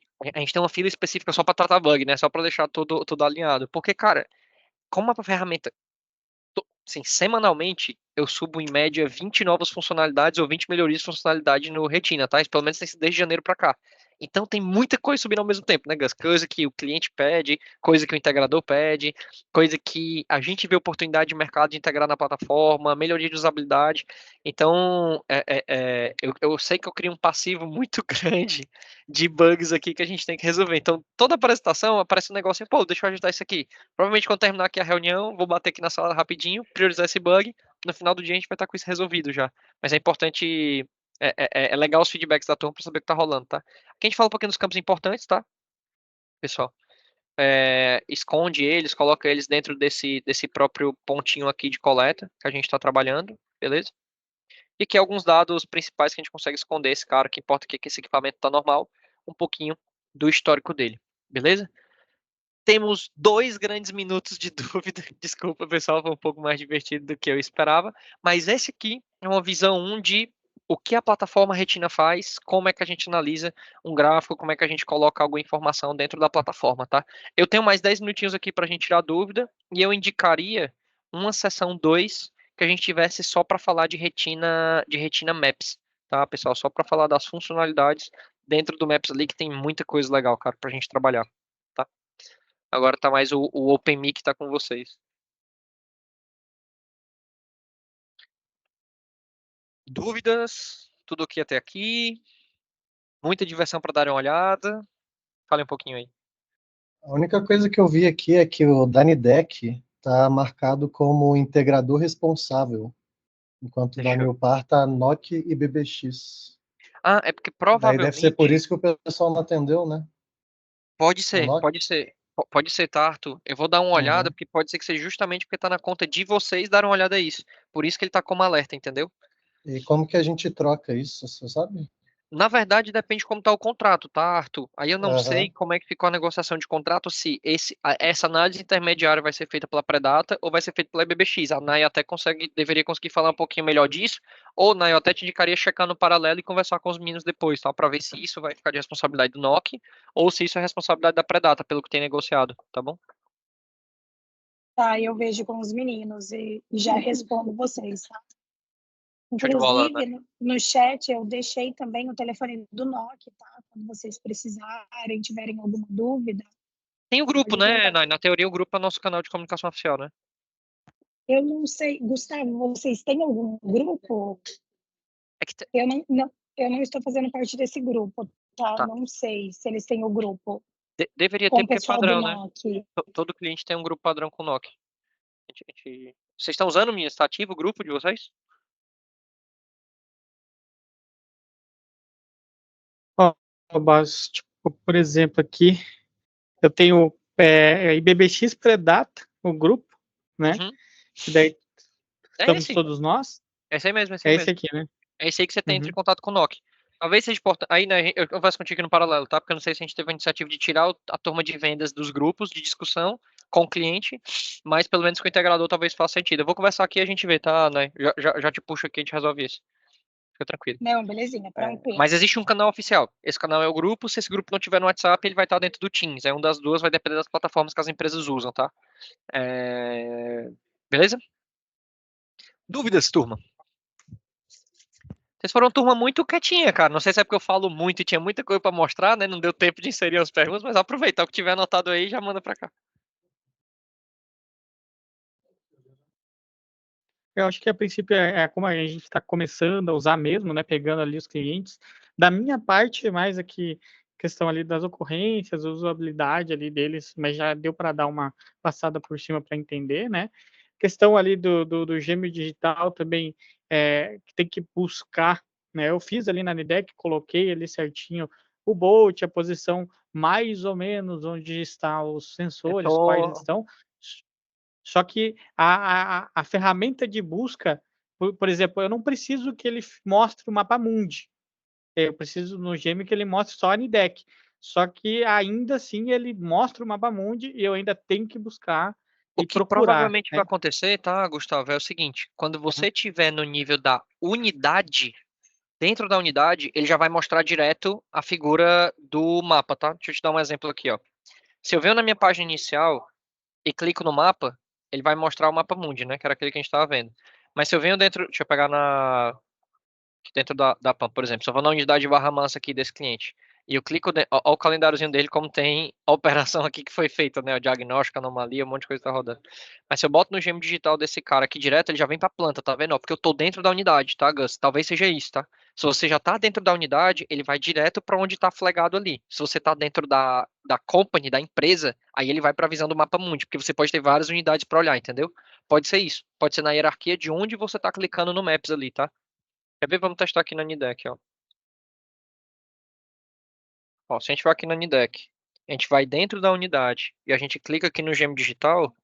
tem uma fila específica só para tratar bug, né? Só para deixar tudo alinhado. Porque, cara, como a ferramenta, assim, semanalmente, eu subo em média 20 novas funcionalidades ou 20 melhorias de funcionalidade no Retina, tá? Isso pelo menos desde janeiro para cá. Então tem muita coisa subindo ao mesmo tempo, né, Gus? Coisa que o cliente pede, coisa que o integrador pede, coisa que a gente vê oportunidade de mercado de integrar na plataforma, melhoria de usabilidade. Então, eu sei que eu crio um passivo muito grande de bugs aqui que a gente tem que resolver. Então, toda apresentação aparece um negócio, pô, deixa eu ajustar isso aqui. Provavelmente quando terminar aqui a reunião, vou bater aqui na sala rapidinho, priorizar esse bug. No final do dia a gente vai estar com isso resolvido já. Mas é importante, é legal os feedbacks da turma para saber o que tá rolando, tá? Aqui a gente fala um pouquinho dos campos importantes, tá, pessoal? Esconde eles, coloca eles dentro desse próprio pontinho aqui de coleta que a gente está trabalhando, beleza? E aqui alguns dados principais que a gente consegue esconder esse cara, que importa aqui que esse equipamento está normal, um pouquinho do histórico dele, beleza? Temos 2 grandes minutos de dúvida. Desculpa, pessoal, foi um pouco mais divertido do que eu esperava. Mas esse aqui é uma visão 1 de o que a plataforma Retina faz, como é que a gente analisa um gráfico, como é que a gente coloca alguma informação dentro da plataforma, tá? Eu tenho mais 10 minutinhos aqui para a gente tirar dúvida e eu indicaria uma sessão 2 que a gente tivesse só para falar de Retina Maps, tá, pessoal? Só para falar das funcionalidades dentro do Maps ali, que tem muita coisa legal, cara, para a gente trabalhar. Agora tá mais o OpenMic tá com vocês. Dúvidas? Tudo aqui até aqui? Muita diversão para darem uma olhada? Fale um pouquinho aí. A única coisa que eu vi aqui é que o Danidec está marcado como integrador responsável, enquanto da Deixa eu... Nilpar está NOC e BBX. Ah, é porque Daí deve ser por provavelmente... isso que o pessoal não atendeu, né? Pode O ser, NOC. pode ser. Pode ser, tá, Arthur? Eu vou dar uma olhada, Uhum. porque pode ser que seja justamente porque tá na conta de vocês dar uma olhada a isso. Por isso que ele tá como alerta, entendeu? E como que a gente troca isso, você sabe? Na verdade, depende de como está o contrato, tá, Arthur? Aí eu não sei Aham. como é que ficou a negociação de contrato, se essa análise intermediária vai ser feita pela Predata ou vai ser feita pela EBBX. A Nai até deveria conseguir falar um pouquinho melhor disso, ou Nai, eu até te indicaria checar no paralelo e conversar com os meninos depois, tá? Para ver se isso vai ficar de responsabilidade do NOC ou se isso é responsabilidade da Predata, pelo que tem negociado, tá bom? Tá, eu vejo com os meninos e já respondo vocês, tá? Show de bola, Inclusive, no chat eu deixei também o telefone do NOC, tá? Quando vocês precisarem, tiverem alguma dúvida, Tem o grupo, pode né? perguntar. Na teoria, o grupo é o nosso canal de comunicação oficial, né? Eu não sei, Gustavo, vocês têm algum grupo? É que Eu não estou fazendo parte desse grupo, tá? tá. Não sei se eles têm o grupo Deveria com ter, o porque é pessoal do padrão, né? NOC. Todo cliente tem um grupo padrão com o NOC. Vocês estão usando o Minha? Está ativo o grupo de vocês? Ó, Bas, tipo, por exemplo, aqui eu tenho IBBX Predata, o grupo, né? Uhum. Que daí É estamos esse. todos nós. É esse aí mesmo, é esse aí É esse mesmo. aqui, né? É esse aí que você tem entre em Uhum. contato com o NOC. Talvez seja importante. Aí, né, eu converso contigo no paralelo, tá? Porque eu não sei se a gente teve a iniciativa de tirar a turma de vendas dos grupos de discussão com o cliente, mas pelo menos com o integrador talvez faça sentido. Eu vou conversar aqui e a gente vê, tá, né? Já te puxo aqui e a gente resolve isso. Fica tranquilo. Não, belezinha, tranquilo. Mas existe um canal oficial. Esse canal é o grupo. Se esse grupo não tiver no WhatsApp, ele vai estar dentro do Teams. É um das duas, vai depender das plataformas que as empresas usam, tá? Beleza? Dúvidas, turma? Vocês foram uma turma muito quietinha, cara. Não sei se é porque eu falo muito e tinha muita coisa pra mostrar, né? Não deu tempo de inserir as perguntas, mas aproveitar o que tiver anotado aí já manda pra cá. Eu acho que a princípio é como a gente está começando a usar mesmo, né? Pegando ali os clientes. Da minha parte, mais aqui questão ali das ocorrências, usabilidade ali deles, mas já deu para dar uma passada por cima para entender, né? Questão ali do gêmeo digital também, que tem que buscar, né? Eu fiz ali na Nidec, coloquei ali certinho o Bolt, a posição mais ou menos onde estão os sensores, quais estão. Só que a ferramenta de busca, por exemplo, eu não preciso que ele mostre o mapa mundi. Eu preciso no Gêmeo que ele mostre só a Nidec. Só que ainda assim ele mostra o mapa mundi e eu ainda tenho que buscar O e que procurar, provavelmente vai né? acontecer, tá, Gustavo, é o seguinte: quando Uhum. você estiver no nível da unidade, dentro da unidade, ele já vai mostrar direto a figura do mapa, tá? Deixa eu te dar um exemplo aqui, ó. Se eu venho na minha página inicial e clico no mapa, ele vai mostrar o mapa mundi, né? Que era aquele que a gente estava vendo. Mas se eu venho dentro, deixa eu pegar dentro da PAM, por exemplo, se eu vou na unidade de Barra Mansa aqui desse cliente e eu clico, ó, o calendáriozinho dele, como tem a operação aqui que foi feita, né? O diagnóstico, anomalia, um monte de coisa tá rodando. Mas se eu boto no gêmeo digital desse cara aqui direto, ele já vem pra planta, tá vendo? Ó, porque eu tô dentro da unidade, tá, Gus? Talvez seja isso, tá? Se você já tá dentro da unidade, ele vai direto para onde tá flagado ali. Se você tá dentro da company, da empresa, aí ele vai pra visão do mapa mundi, porque você pode ter várias unidades para olhar, entendeu? Pode ser isso. Pode ser na hierarquia de onde você tá clicando no Maps ali, tá? Quer ver? Vamos testar aqui na Nidec, ó. Ó, se a gente for aqui na Nidec, a gente vai dentro da unidade e a gente clica aqui no gêmeo digital,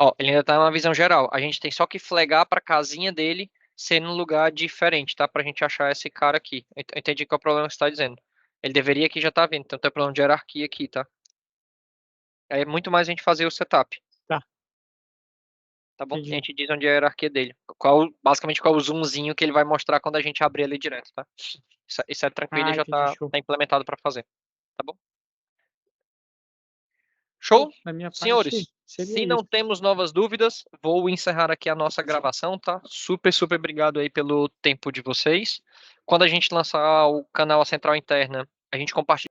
ó, ele ainda tá na visão geral. A gente tem só que flegar pra casinha dele ser num lugar diferente, tá? Pra gente achar esse cara aqui. Eu entendi qual é o problema que você tá dizendo. Ele deveria aqui já tá vindo, então tem problema de hierarquia aqui, tá? Aí é muito mais a gente fazer o setup. Tá. Tá bom? E a Entendi. gente diz onde é a hierarquia dele. Basicamente qual é o zoomzinho que ele vai mostrar quando a gente abrir ali direto, tá? Isso é tranquilo e já Entendi, tá show. implementado pra fazer. Tá bom? Show. Show? Da minha parte, Senhores, seria se isso. não temos novas dúvidas, vou encerrar aqui a nossa gravação, tá? Super, super obrigado aí pelo tempo de vocês. Quando a gente lançar o canal A Central Interna, a gente compartilha